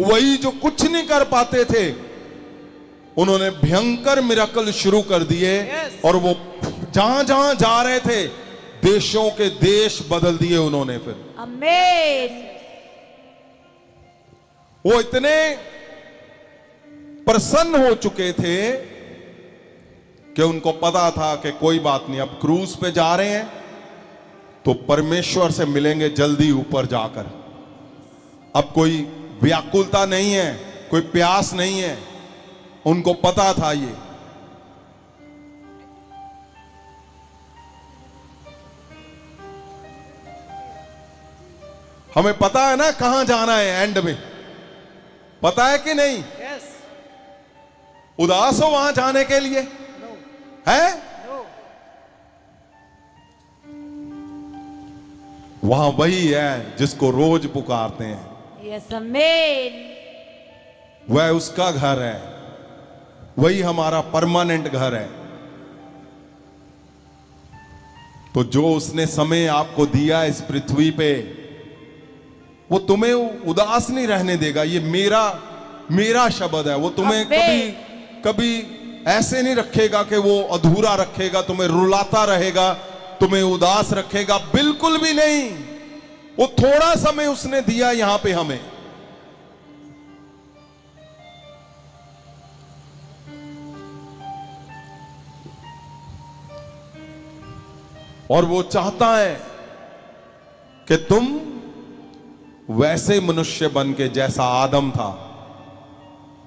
वही जो कुछ नहीं कर पाते थे, उन्होंने भयंकर मिरेकल शुरू कर दिए और वो जहां जहां जा रहे थे देशों के देश बदल दिए उन्होंने। फिर आमीन। वो इतने प्रसन्न हो चुके थे कि उनको पता था कि कोई बात नहीं, अब क्रूज पे जा रहे हैं तो परमेश्वर से मिलेंगे जल्दी ऊपर जाकर। अब कोई व्याकुलता नहीं है, कोई प्यास नहीं है, उनको पता था ये। हमें पता है ना कहां जाना है एंड में, पता है कि नहीं? यस। उदास हो वहां जाने के लिए? नो। है? नो। वहां वही है जिसको रोज पुकारते हैं, Yes, amen. वह उसका घर है, वही हमारा परमानेंट घर है। तो जो उसने समय आपको दिया इस पृथ्वी पे, वो तुम्हें उदास नहीं रहने देगा। ये मेरा शब्द है। वो तुम्हें आमीन। कभी ऐसे नहीं रखेगा कि वो अधूरा रखेगा, तुम्हें रुलाता रहेगा, तुम्हें उदास रखेगा, बिल्कुल भी नहीं। वो थोड़ा समय उसने दिया यहां पे हमें, और वो चाहता है कि तुम वैसे मनुष्य बन के, जैसा आदम था,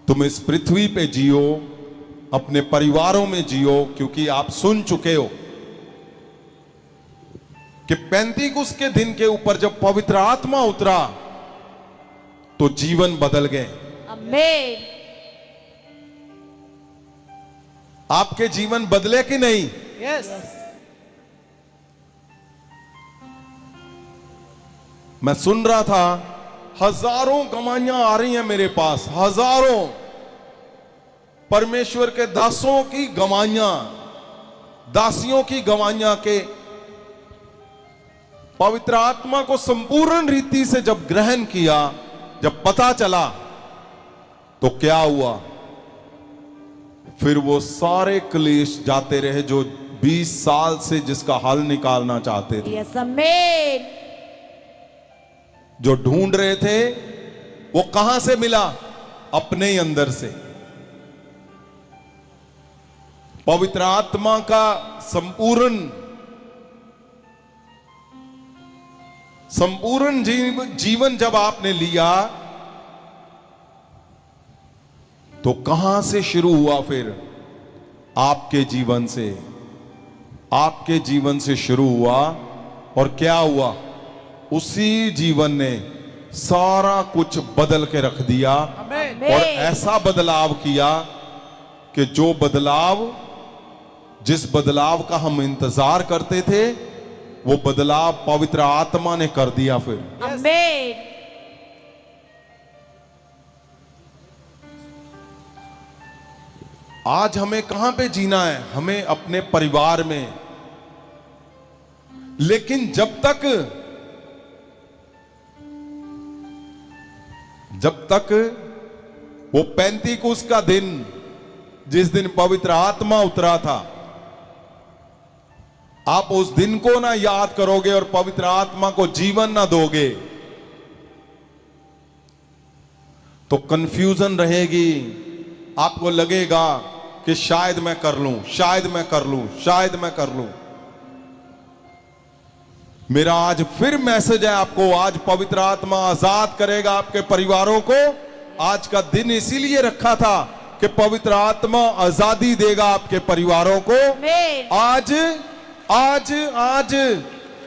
तुम इस पृथ्वी पे जियो, अपने परिवारों में जियो। क्योंकि आप सुन चुके हो कि पेंतीकुस के दिन के ऊपर जब पवित्र आत्मा उतरा तो जीवन बदल गए। Amen. आपके जीवन बदले कि नहीं? यस। मैं सुन रहा था, हजारों गवाहियां आ रही हैं मेरे पास, हजारों परमेश्वर के दासों की गवाहियां, दासियों की गवाहियां के पवित्र आत्मा को संपूर्ण रीति से जब ग्रहण किया, जब पता चला तो क्या हुआ? फिर वो सारे क्लेश जाते रहे जो 20 साल से जिसका हल निकालना चाहते थे, Yes, amen. जो ढूंढ रहे थे, वो कहां से मिला? अपने ही अंदर से। पवित्र आत्मा का संपूर्ण जीवन जब आपने लिया तो कहां से शुरू हुआ? फिर आपके जीवन से, आपके जीवन से शुरू हुआ। और क्या हुआ? उसी जीवन ने सारा कुछ बदल के रख दिया, आमीन। और ऐसा बदलाव किया कि जो बदलाव, जिस बदलाव का हम इंतजार करते थे, वो बदलाव पवित्र आत्मा ने कर दिया। फिर Amen. आज हमें कहां पे जीना है? हमें अपने परिवार में। लेकिन जब तक वो पेंतीकुस का दिन, जिस दिन पवित्र आत्मा उतरा था, आप उस दिन को ना याद करोगे और पवित्र आत्मा को जीवन ना दोगे तो कंफ्यूजन रहेगी। आपको लगेगा कि शायद मैं कर लूं, शायद मैं कर लूं, शायद मैं कर लूं। मेरा आज फिर मैसेज है आपको, आज पवित्र आत्मा आजाद करेगा आपके परिवारों को। आज का दिन इसीलिए रखा था कि पवित्र आत्मा आजादी देगा आपके परिवारों को। Amen. आज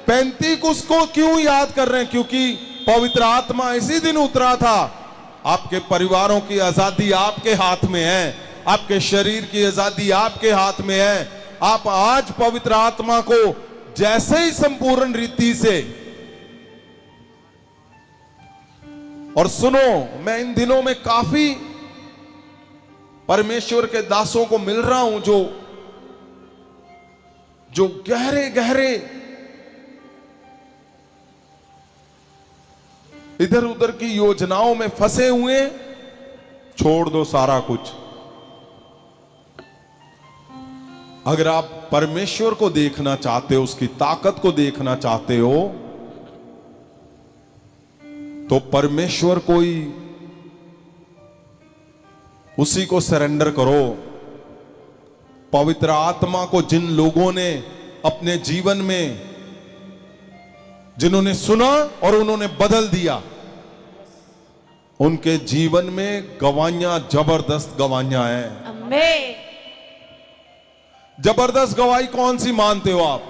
पेंतीकुस को क्यों याद कर रहे हैं? क्योंकि पवित्र आत्मा इसी दिन उतरा था। आपके परिवारों की आजादी आपके हाथ में है, आपके शरीर की आजादी आपके हाथ में है। आप आज पवित्र आत्मा को जैसे ही संपूर्ण रीति से, और सुनो, मैं इन दिनों में काफी परमेश्वर के दासों को मिल रहा हूं जो गहरे गहरे इधर उधर की योजनाओं में फंसे हुए। छोड़ दो सारा कुछ। अगर आप परमेश्वर को देखना चाहते हो, उसकी ताकत को देखना चाहते हो, तो परमेश्वर को ही, उसी को सरेंडर करो। पवित्र आत्मा को जिन लोगों ने अपने जीवन में, जिन्होंने सुना और उन्होंने बदल दिया, उनके जीवन में गवाहियां, जबरदस्त गवाहियां हैं। Amen. जबरदस्त गवाही कौन सी मानते हो आप?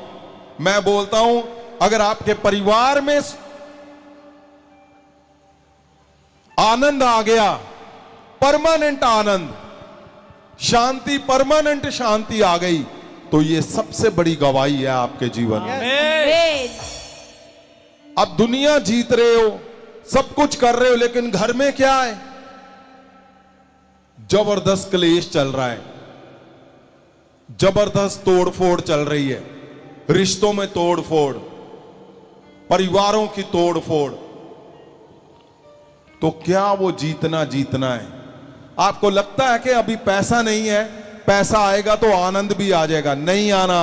मैं बोलता हूं, अगर आपके परिवार में आनंद आ गया, परमानेंट आनंद, शांति, परमानेंट शांति आ गई, तो ये सबसे बड़ी गवाही है आपके जीवन में। आमेन। अब दुनिया जीत रहे हो, सब कुछ कर रहे हो, लेकिन घर में क्या है? जबरदस्त क्लेश चल रहा है, जबरदस्त तोड़फोड़ चल रही है, रिश्तों में तोड़फोड़, परिवारों की तोड़फोड़। तो क्या वो जीतना है? आपको लगता है कि अभी पैसा नहीं है, पैसा आएगा तो आनंद भी आ जाएगा? नहीं आना।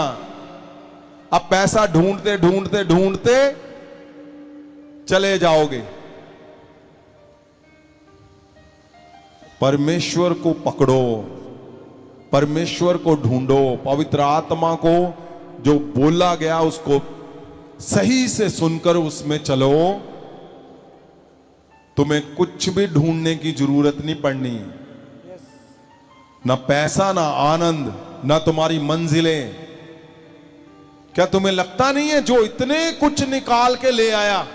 अब पैसा ढूंढते ढूंढते ढूंढते चले जाओगे। परमेश्वर को पकड़ो, परमेश्वर को ढूंढो, पवित्र आत्मा को जो बोला गया उसको सही से सुनकर उसमें चलो। तुम्हें कुछ भी ढूंढने की जरूरत नहीं पड़नी, ना पैसा, ना आनंद, ना तुम्हारी मंजिलें। क्या तुम्हें लगता नहीं है जो इतने कुछ निकाल के ले आया,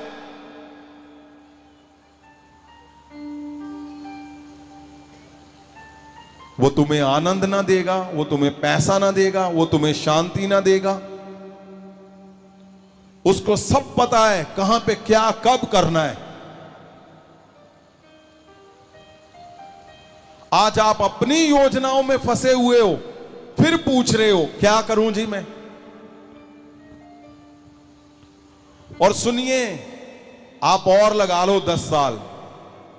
वो तुम्हें आनंद ना देगा, वो तुम्हें पैसा ना देगा, वो तुम्हें शांति ना देगा? उसको सब पता है कहां पे क्या कब करना है। आज आप अपनी योजनाओं में फंसे हुए हो, फिर पूछ रहे हो क्या करूं जी मैं। और सुनिए, आप और लगा लो 10 साल,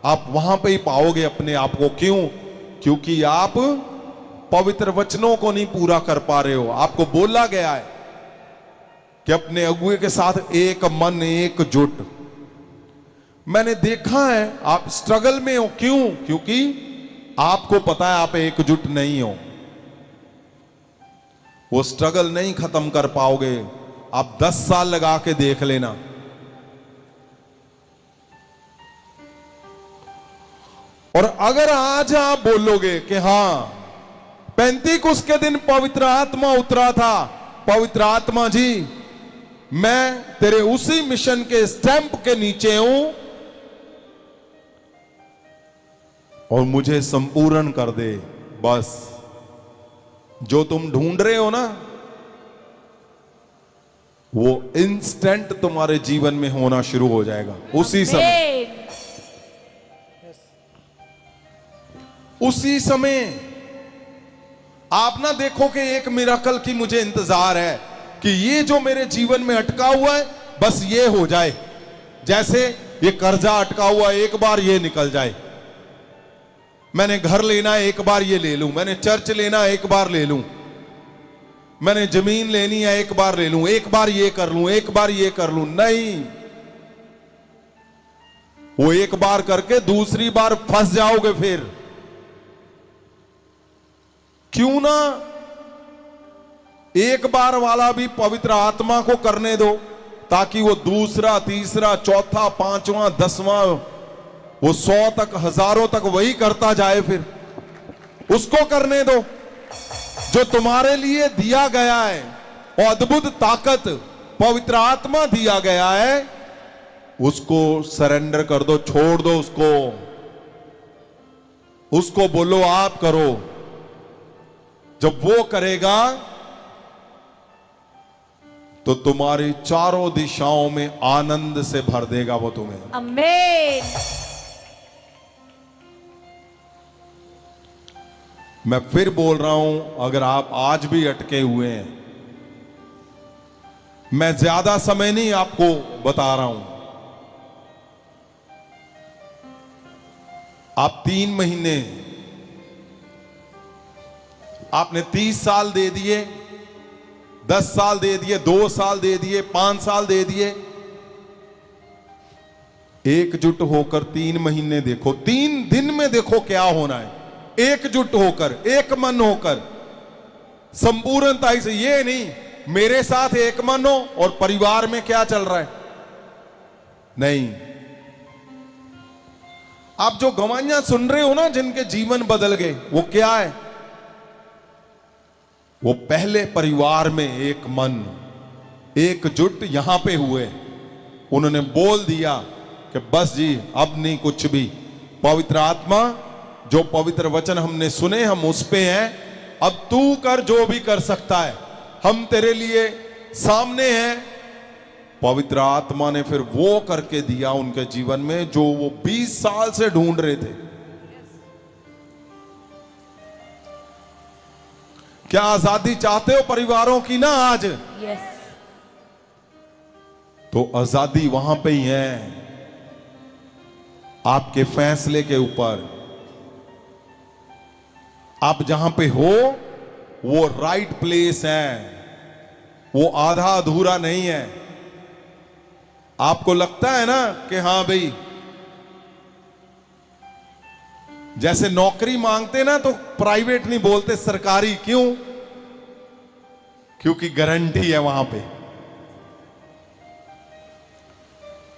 आप वहां पे ही पाओगे अपने आप को। क्यों? क्योंकि आप पवित्र वचनों को नहीं पूरा कर पा रहे हो। आपको बोला गया है कि अपने अगुए के साथ एक मन एकजुट। मैंने देखा है आप स्ट्रगल में हो। क्यों? क्योंकि आपको पता है आप एकजुट नहीं हो। वो स्ट्रगल नहीं खत्म कर पाओगे। आप 10 साल लगा के देख लेना। और अगर आज आप बोलोगे कि हां, पेंतीकुस्त के दिन पवित्र आत्मा उतरा था, पवित्र आत्मा जी मैं तेरे उसी मिशन के स्टैंप के नीचे हूं और मुझे संपूर्ण कर दे, बस जो तुम ढूंढ रहे हो ना वो इंस्टेंट तुम्हारे जीवन में होना शुरू हो जाएगा। उसी समय, उसी समय आप ना देखो कि एक मिराकल की मुझे इंतजार है कि ये जो मेरे जीवन में अटका हुआ है बस ये हो जाए। जैसे ये कर्जा अटका हुआ है, एक बार ये निकल जाए। मैंने घर लेना है, एक बार ये ले लूं। मैंने चर्च लेना है, एक बार ले लूं। मैंने जमीन लेनी है, एक बार ले लूं। एक बार ये कर लूं, एक बार ये कर लूं। नहीं, वो एक बार करके दूसरी बार फंस जाओगे फिर। क्यों ना एक बार वाला भी पवित्र आत्मा को करने दो, ताकि वो दूसरा, तीसरा, चौथा, पांचवा, 10वां, वो 100 तक, हजारों तक वही करता जाए। फिर उसको करने दो जो तुम्हारे लिए दिया गया है। और अद्भुत ताकत पवित्र आत्मा दिया गया है, उसको सरेंडर कर दो, छोड़ दो उसको। उसको बोलो आप करो। जब वो करेगा तो तुम्हारी चारों दिशाओं में आनंद से भर देगा वो तुम्हें। आमेन। मैं फिर बोल रहा हूं, अगर आप आज भी अटके हुए हैं, मैं ज्यादा समय नहीं आपको बता रहा हूं। आप 3 महीने, आपने 30 साल दे दिए, 10 साल दे दिए, 2 साल दे दिए, 5 साल दे दिए। एकजुट होकर 3 महीने देखो, 3 दिन में देखो क्या होना है। एकजुट होकर, एक मन होकर, संपूर्णता से। ये नहीं मेरे साथ एक मन हो और परिवार में क्या चल रहा है, नहीं। आप जो गवाहियां सुन रहे हो ना, जिनके जीवन बदल गए, वो क्या है? वो पहले परिवार में एक मन, एकजुट यहां पे हुए। उन्होंने बोल दिया कि बस जी अब नहीं कुछ भी, पवित्र आत्मा, जो पवित्र वचन हमने सुने हम उस पे हैं, अब तू कर जो भी कर सकता है, हम तेरे लिए सामने हैं। पवित्र आत्मा ने फिर वो करके दिया उनके जीवन में जो वो 20 साल से ढूंढ रहे थे। क्या आजादी चाहते हो परिवारों की ना आज? यस। तो आजादी वहां पे ही है, आपके फैसले के ऊपर। आप जहां पे हो वो राइट प्लेस है, वो आधा अधूरा नहीं है। आपको लगता है ना कि हां भाई, जैसे नौकरी मांगते ना तो प्राइवेट नहीं बोलते, सरकारी। क्यों? क्योंकि गारंटी है वहां पे।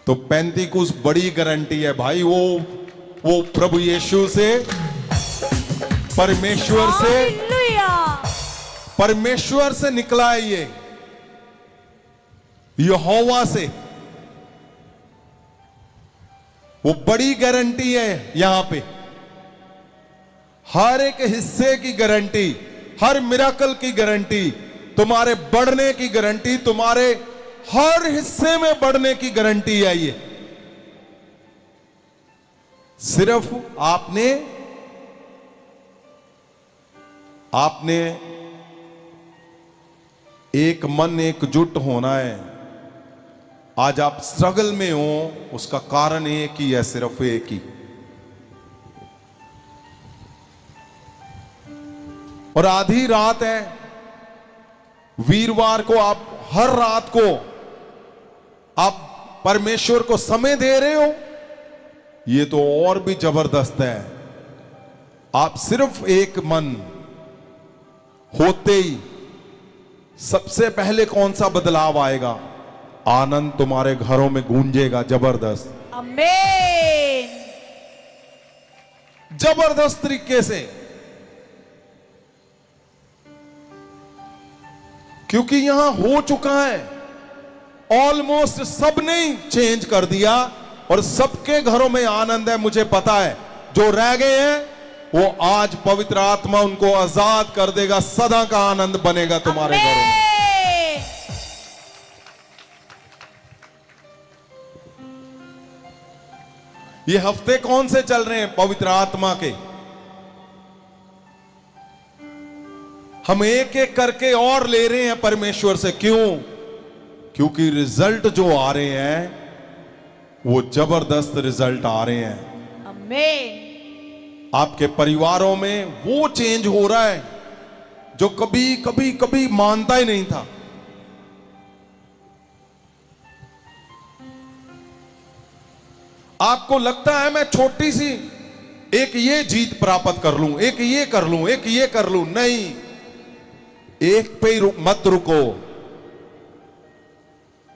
तो पेंतीकुस बड़ी गारंटी है भाई। वो प्रभु यीशु से, परमेश्वर से निकला है ये, यहोवा से। वो बड़ी गारंटी है यहां पे, हर एक हिस्से की गारंटी, हर मिराकल की गारंटी, तुम्हारे बढ़ने की गारंटी, तुम्हारे हर हिस्से में बढ़ने की गारंटी है ये। सिर्फ आपने एक मन एकजुट होना है। आज आप स्ट्रगल में हो, उसका कारण एक ही है, सिर्फ एक ही। और आधी रात है, वीरवार को आप हर रात को आप परमेश्वर को समय दे रहे हो, ये तो और भी जबरदस्त है। आप सिर्फ एक मन होते ही सबसे पहले कौन सा बदलाव आएगा? आनंद तुम्हारे घरों में गूंजेगा, जबरदस्त, आमीन, जबरदस्त तरीके से। क्योंकि यहां हो चुका है, ऑलमोस्ट सबने ही चेंज कर दिया और सबके घरों में आनंद है। मुझे पता है जो रह गए हैं वो आज पवित्र आत्मा उनको आजाद कर देगा, सदा का आनंद बनेगा तुम्हारे घरों में। ये हफ्ते कौन से चल रहे हैं पवित्र आत्मा के? हम एक एक करके और ले रहे हैं परमेश्वर से। क्यों? क्योंकि रिजल्ट जो आ रहे हैं वो जबरदस्त रिजल्ट आ रहे हैं। आमीन। आपके परिवारों में वो चेंज हो रहा है जो कभी कभी कभी मानता ही नहीं था। आपको लगता है मैं छोटी सी एक ये जीत प्राप्त कर लूं, एक ये कर लूं, एक ये कर लूं। नहीं, एक पे ही मत रुको,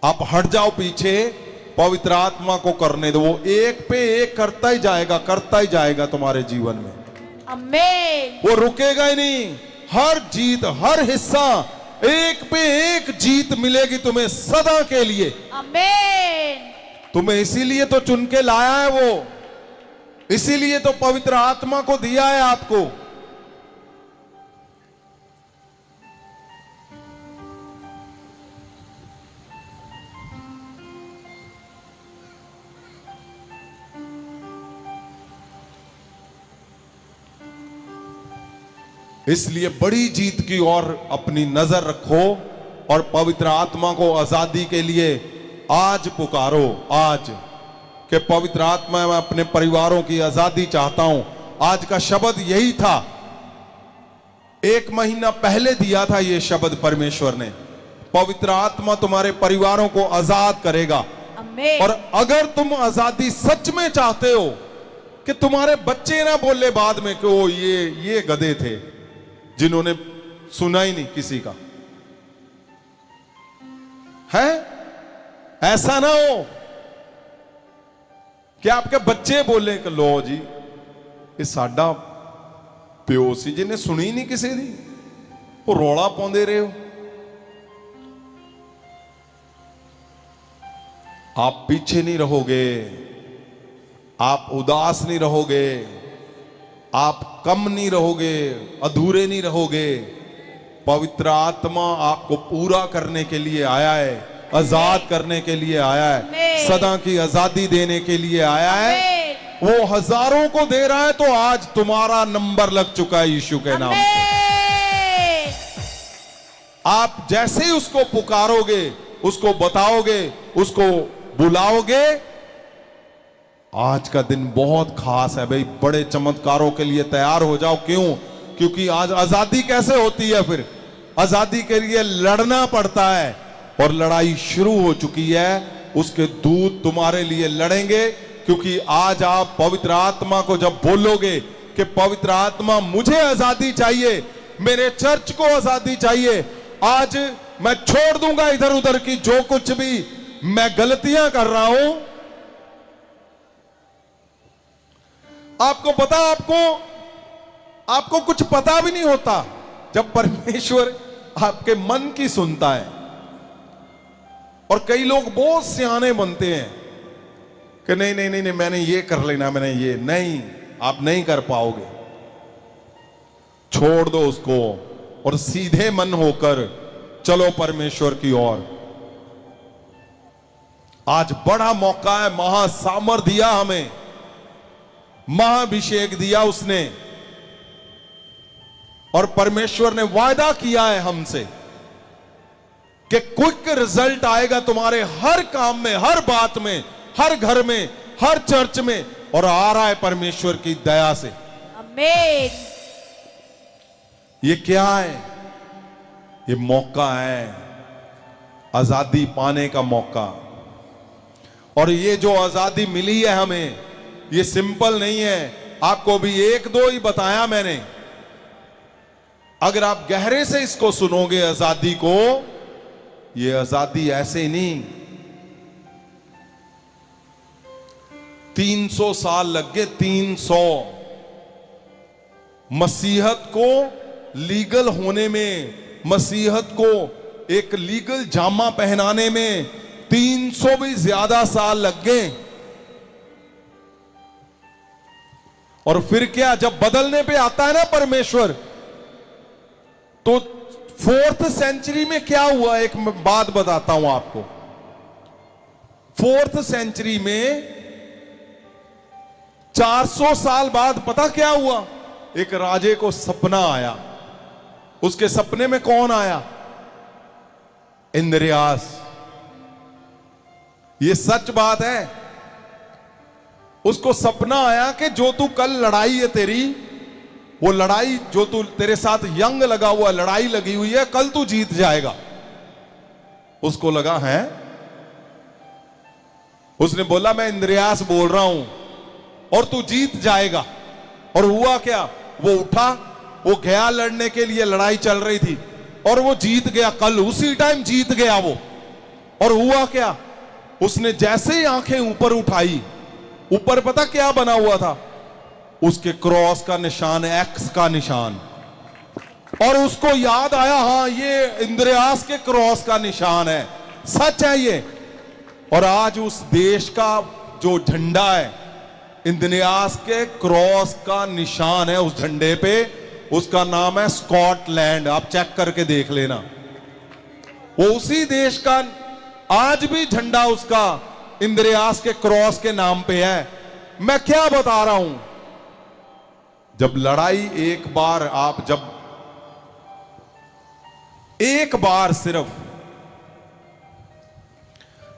आप हट जाओ पीछे, पवित्र आत्मा को करने दो। वो एक पे एक करता ही जाएगा तुम्हारे जीवन में। आमीन। वो रुकेगा ही नहीं। हर जीत, हर हिस्सा, एक पे एक जीत मिलेगी तुम्हें सदा के लिए। आमीन। तुम्हें इसीलिए तो चुन के लाया है वो, इसीलिए तो पवित्र आत्मा को दिया है आपको। इसलिए बड़ी जीत की ओर अपनी नजर रखो और पवित्र आत्मा को आजादी के लिए आज पुकारो। आज के पवित्र आत्मा, मैं अपने परिवारों की आजादी चाहता हूं। आज का शब्द यही था, 1 महीना पहले दिया था ये शब्द परमेश्वर ने। पवित्र आत्मा तुम्हारे परिवारों को आजाद करेगा। आमीन। और अगर तुम आजादी सच में चाहते हो कि तुम्हारे बच्चे ना बोले बाद में कि वो ये गधे थे जिन्होंने सुना ही नहीं किसी का, है ऐसा ना हो कि आपके बच्चे बोले कि लो जी ये साडा प्यो सी जिन्हें सुनी नहीं किसी दी, वो रौला पाउंदे रहे हो। आप पीछे नहीं रहोगे, आप उदास नहीं रहोगे, आप कम नहीं रहोगे, अधूरे नहीं रहोगे। पवित्र आत्मा आपको पूरा करने के लिए आया है, आजाद करने के लिए आया है, सदा की आजादी देने के लिए आया है। वो हजारों को दे रहा है, तो आज तुम्हारा नंबर लग चुका है यीशु के नाम से। आप जैसे ही उसको पुकारोगे, उसको बताओगे, उसको बुलाओगे, आज का दिन बहुत खास है भाई। बड़े चमत्कारों के लिए तैयार हो जाओ। क्यों? क्योंकि आज आजादी कैसे होती है? फिर आजादी के लिए लड़ना पड़ता है, और लड़ाई शुरू हो चुकी है। उसके दूत तुम्हारे लिए लड़ेंगे, क्योंकि आज आप पवित्र आत्मा को जब बोलोगे कि पवित्र आत्मा मुझे आजादी चाहिए, मेरे चर्च को आजादी चाहिए, आज मैं छोड़ दूंगा इधर उधर की जो कुछ भी मैं गलतियां कर रहा हूं। आपको पता, आपको कुछ पता भी नहीं होता जब परमेश्वर आपके मन की सुनता है। और कई लोग बहुत सियाने बनते हैं कि नहीं नहीं नहीं नहीं, मैंने ये कर लेना, मैंने ये नहीं। आप नहीं कर पाओगे। छोड़ दो उसको और सीधे मन होकर चलो परमेश्वर की ओर। आज बड़ा मौका है। महासामर्थ दिया हमें, महाअभिषेक दिया उसने, और परमेश्वर ने वायदा किया है हमसे कि क्विक रिजल्ट आएगा तुम्हारे हर काम में, हर बात में, हर घर में, हर चर्च में, और आ रहा है परमेश्वर की दया से। आमीन। ये क्या है? ये मौका है, आजादी पाने का मौका। और ये जो आजादी मिली है हमें, ये सिंपल नहीं है। आपको भी एक दो ही बताया मैंने। अगर आप गहरे से इसको सुनोगे आजादी को, ये आजादी ऐसे ही नहीं। 300 साल लग गए, 300 मसीहत को लीगल होने में, मसीहत को एक लीगल जामा पहनाने में 300 भी ज्यादा साल लग गए। और फिर क्या, जब बदलने पे आता है ना परमेश्वर, तो 4th सेंचुरी में क्या हुआ? एक बात बताता हूं आपको। 4th सेंचुरी में 400 साल बाद पता क्या हुआ? एक राजे को सपना आया। उसके सपने में कौन आया? इंद्रियास। ये सच बात है। उसको सपना आया कि जो तू कल लड़ाई है तेरी, वो लड़ाई जो तू तेरे साथ यंग लगा हुआ लड़ाई लगी हुई है, कल तू जीत जाएगा। उसको लगा है। उसने बोला मैं इंद्रियास बोल रहा हूं और तू जीत जाएगा। और हुआ क्या? वो उठा, वो गया लड़ने के लिए, लड़ाई चल रही थी और वो जीत गया। कल उसी टाइम जीत गया वो। और हुआ क्या? उसने जैसे ही आंखें ऊपर उठाई, ऊपर पता क्या बना हुआ था? उसके क्रॉस का निशान, एक्स का निशान। और उसको याद आया, हां ये इंद्रियास के क्रॉस का निशान है, सच है ये। और आज उस देश का जो झंडा है, इंद्रियास के क्रॉस का निशान है उस झंडे पे। उसका नाम है स्कॉटलैंड। आप चेक करके देख लेना। वो उसी देश का आज भी झंडा उसका इंद्रियास के क्रॉस के नाम पे है। मैं क्या बता रहा हूं? जब लड़ाई एक बार, आप जब एक बार सिर्फ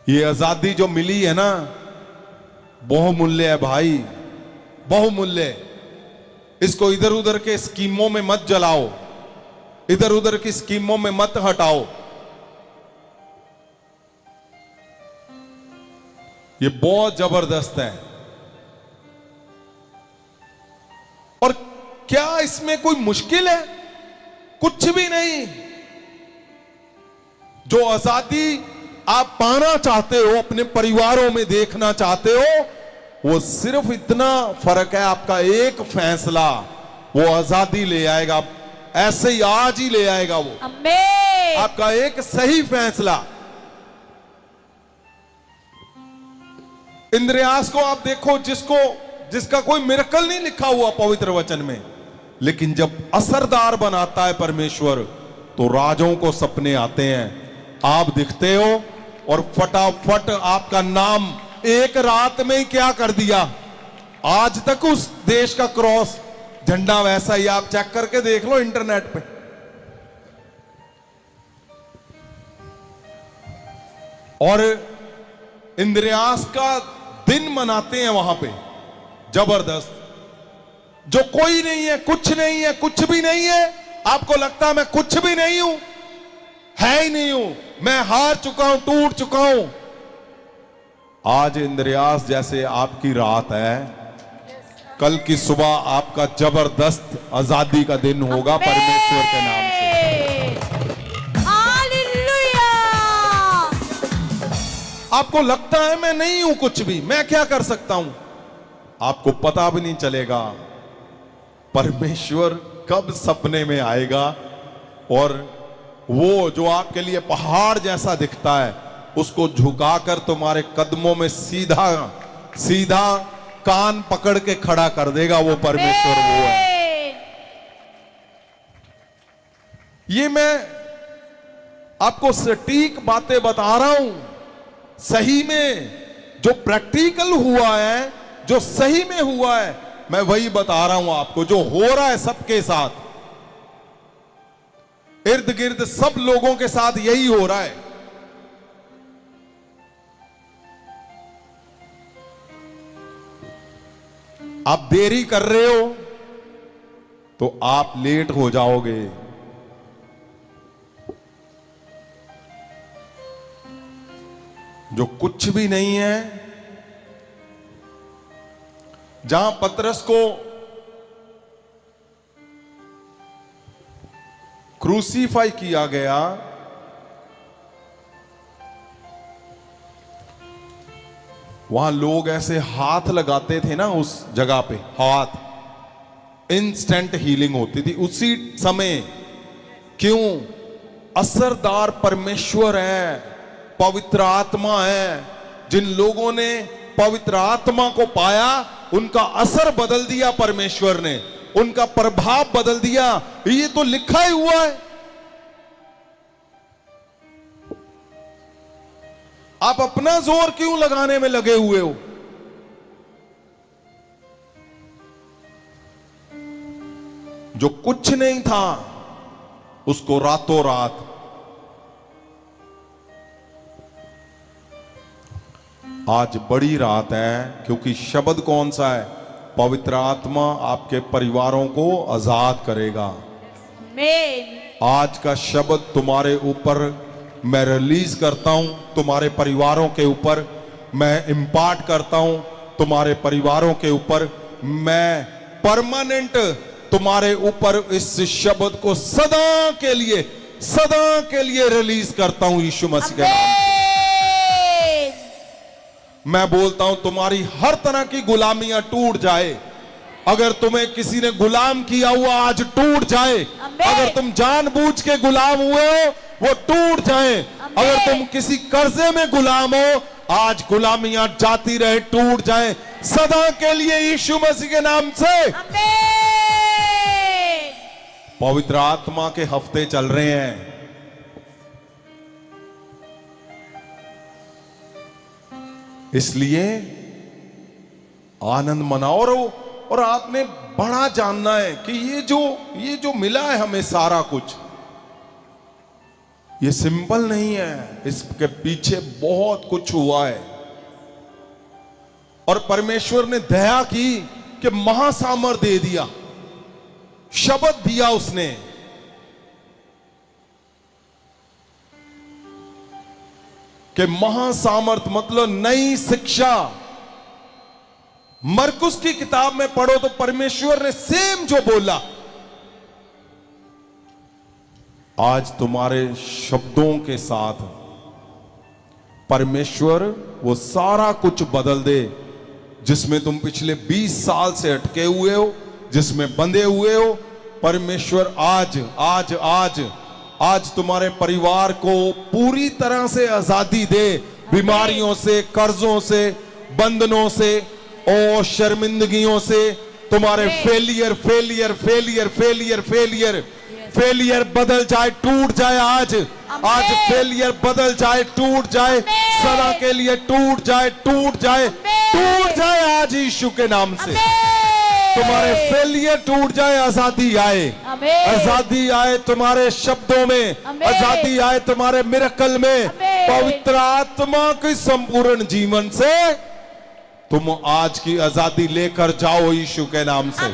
ये आजादी जो मिली है ना, बहुमूल्य है भाई, बहुमूल्य। इसको इधर उधर के स्कीमों में मत जलाओ, इधर उधर की स्कीमों में मत हटाओ। ये बहुत जबरदस्त है। और क्या इसमें कोई मुश्किल है? कुछ भी नहीं। जो आजादी आप पाना चाहते हो, अपने परिवारों में देखना चाहते हो, वो सिर्फ इतना फर्क है, आपका एक फैसला वो आजादी ले आएगा। ऐसे ही आज ही ले आएगा वो। आमीन। आपका एक सही फैसला। इंद्रियास को आप देखो, जिसका कोई मिरेकल नहीं लिखा हुआ पवित्र वचन में, लेकिन जब असरदार बनाता है परमेश्वर तो राजों को सपने आते हैं। आप दिखते हो और फटाफट आपका नाम एक रात में ही क्या कर दिया। आज तक उस देश का क्रॉस झंडा वैसा ही, आप चेक करके देख लो इंटरनेट पे। और इंद्रियास का दिन मनाते हैं वहां पे जबरदस्त, जो कोई नहीं है, कुछ नहीं है, कुछ भी नहीं है। आपको लगता है मैं कुछ भी नहीं हूं, है ही नहीं हूं, मैं हार चुका हूं, टूट चुका हूं। आज इंद्रियास जैसे आपकी रात है, कल की सुबह आपका जबरदस्त आजादी का दिन होगा परमेश्वर के नाम से। हालेलुया। आपको लगता है मैं नहीं हूं कुछ भी, मैं क्या कर सकता हूं, आपको पता भी नहीं चलेगा परमेश्वर कब सपने में आएगा और वो जो आपके लिए पहाड़ जैसा दिखता है उसको झुकाकर तुम्हारे कदमों में सीधा सीधा कान पकड़ के खड़ा कर देगा। वो परमेश्वर वो है। ये मैं आपको सटीक बातें बता रहा हूं, सही में जो प्रैक्टिकल हुआ है, जो सही में हुआ है, मैं वही बता रहा हूं आपको। जो हो रहा है सबके साथ, इर्द गिर्द सब लोगों के साथ यही हो रहा है। आप देरी कर रहे हो तो आप लेट हो जाओगे। जो कुछ भी नहीं है, जहां पतरस को क्रूसीफाई किया गया, वहां लोग ऐसे हाथ लगाते थे ना, उस जगह पे हाथ, इंस्टेंट हीलिंग होती थी उसी समय। क्यों? असरदार परमेश्वर है, पवित्र आत्मा है। जिन लोगों ने पवित्र आत्मा को पाया उनका असर बदल दिया परमेश्वर ने, उनका प्रभाव बदल दिया। ये तो लिखा ही हुआ है। आप अपना जोर क्यों लगाने में लगे हुए हो? जो कुछ नहीं था उसको रातों रात आज बड़ी रात है, क्योंकि शब्द कौन सा है? पवित्र आत्मा आपके परिवारों को आजाद करेगा। आमीन। आज का शब्द तुम्हारे ऊपर मैं रिलीज करता हूं, तुम्हारे परिवारों के ऊपर मैं इंपार्ट करता हूं, तुम्हारे परिवारों के ऊपर मैं परमानेंट तुम्हारे ऊपर इस शब्द को सदा के लिए रिलीज करता हूं यीशु मसीह के नाम से। मैं बोलता हूं तुम्हारी हर तरह की गुलामियां टूट जाए। अगर तुम्हें किसी ने गुलाम किया हुआ आज टूट जाए। अगर तुम जानबूझ के गुलाम हुए हो वो टूट जाए। अगर तुम किसी कर्जे में गुलाम हो आज गुलामियां जाती रहे, टूट जाए सदा के लिए यीशु मसीह के नाम से। पवित्र आत्मा के हफ्ते चल रहे हैं। इसलिए आनंद मनाओ और आपने बड़ा जानना है कि ये जो मिला है हमें सारा कुछ, ये सिंपल नहीं है, इसके पीछे बहुत कुछ हुआ है। और परमेश्वर ने दया की कि महासामर दे दिया, शब्द दिया उसने। कि महासामर्थ मतलब नई शिक्षा। मरकुस की किताब में पढ़ो तो परमेश्वर ने सेम जो बोला आज तुम्हारे शब्दों के साथ परमेश्वर वो सारा कुछ बदल दे, जिसमें तुम पिछले 20 साल से अटके हुए हो, जिसमें बंधे हुए हो। परमेश्वर आज तुम्हारे परिवार को पूरी तरह से आजादी दे, बीमारियों से, कर्जों से बंधनों से और शर्मिंदगियों से, तुम्हारे Amen. Failure failure failure failure failure failure बदल जाए, टूट जाए आज। आज फेलियर बदल जाए, टूट जाए, Amen. सदा के लिए टूट जाए, टूट जाए, Amen. टूट जाए आज यीशु के नाम से। तुम्हारे फेलियर टूट जाए, आजादी आए, Amen. आजादी आए तुम्हारे शब्दों में, Amen. आजादी आए तुम्हारे मिरेकल में। Amen. पवित्र आत्मा के संपूर्ण जीवन से तुम आज की आजादी लेकर जाओ यीशु के नाम से।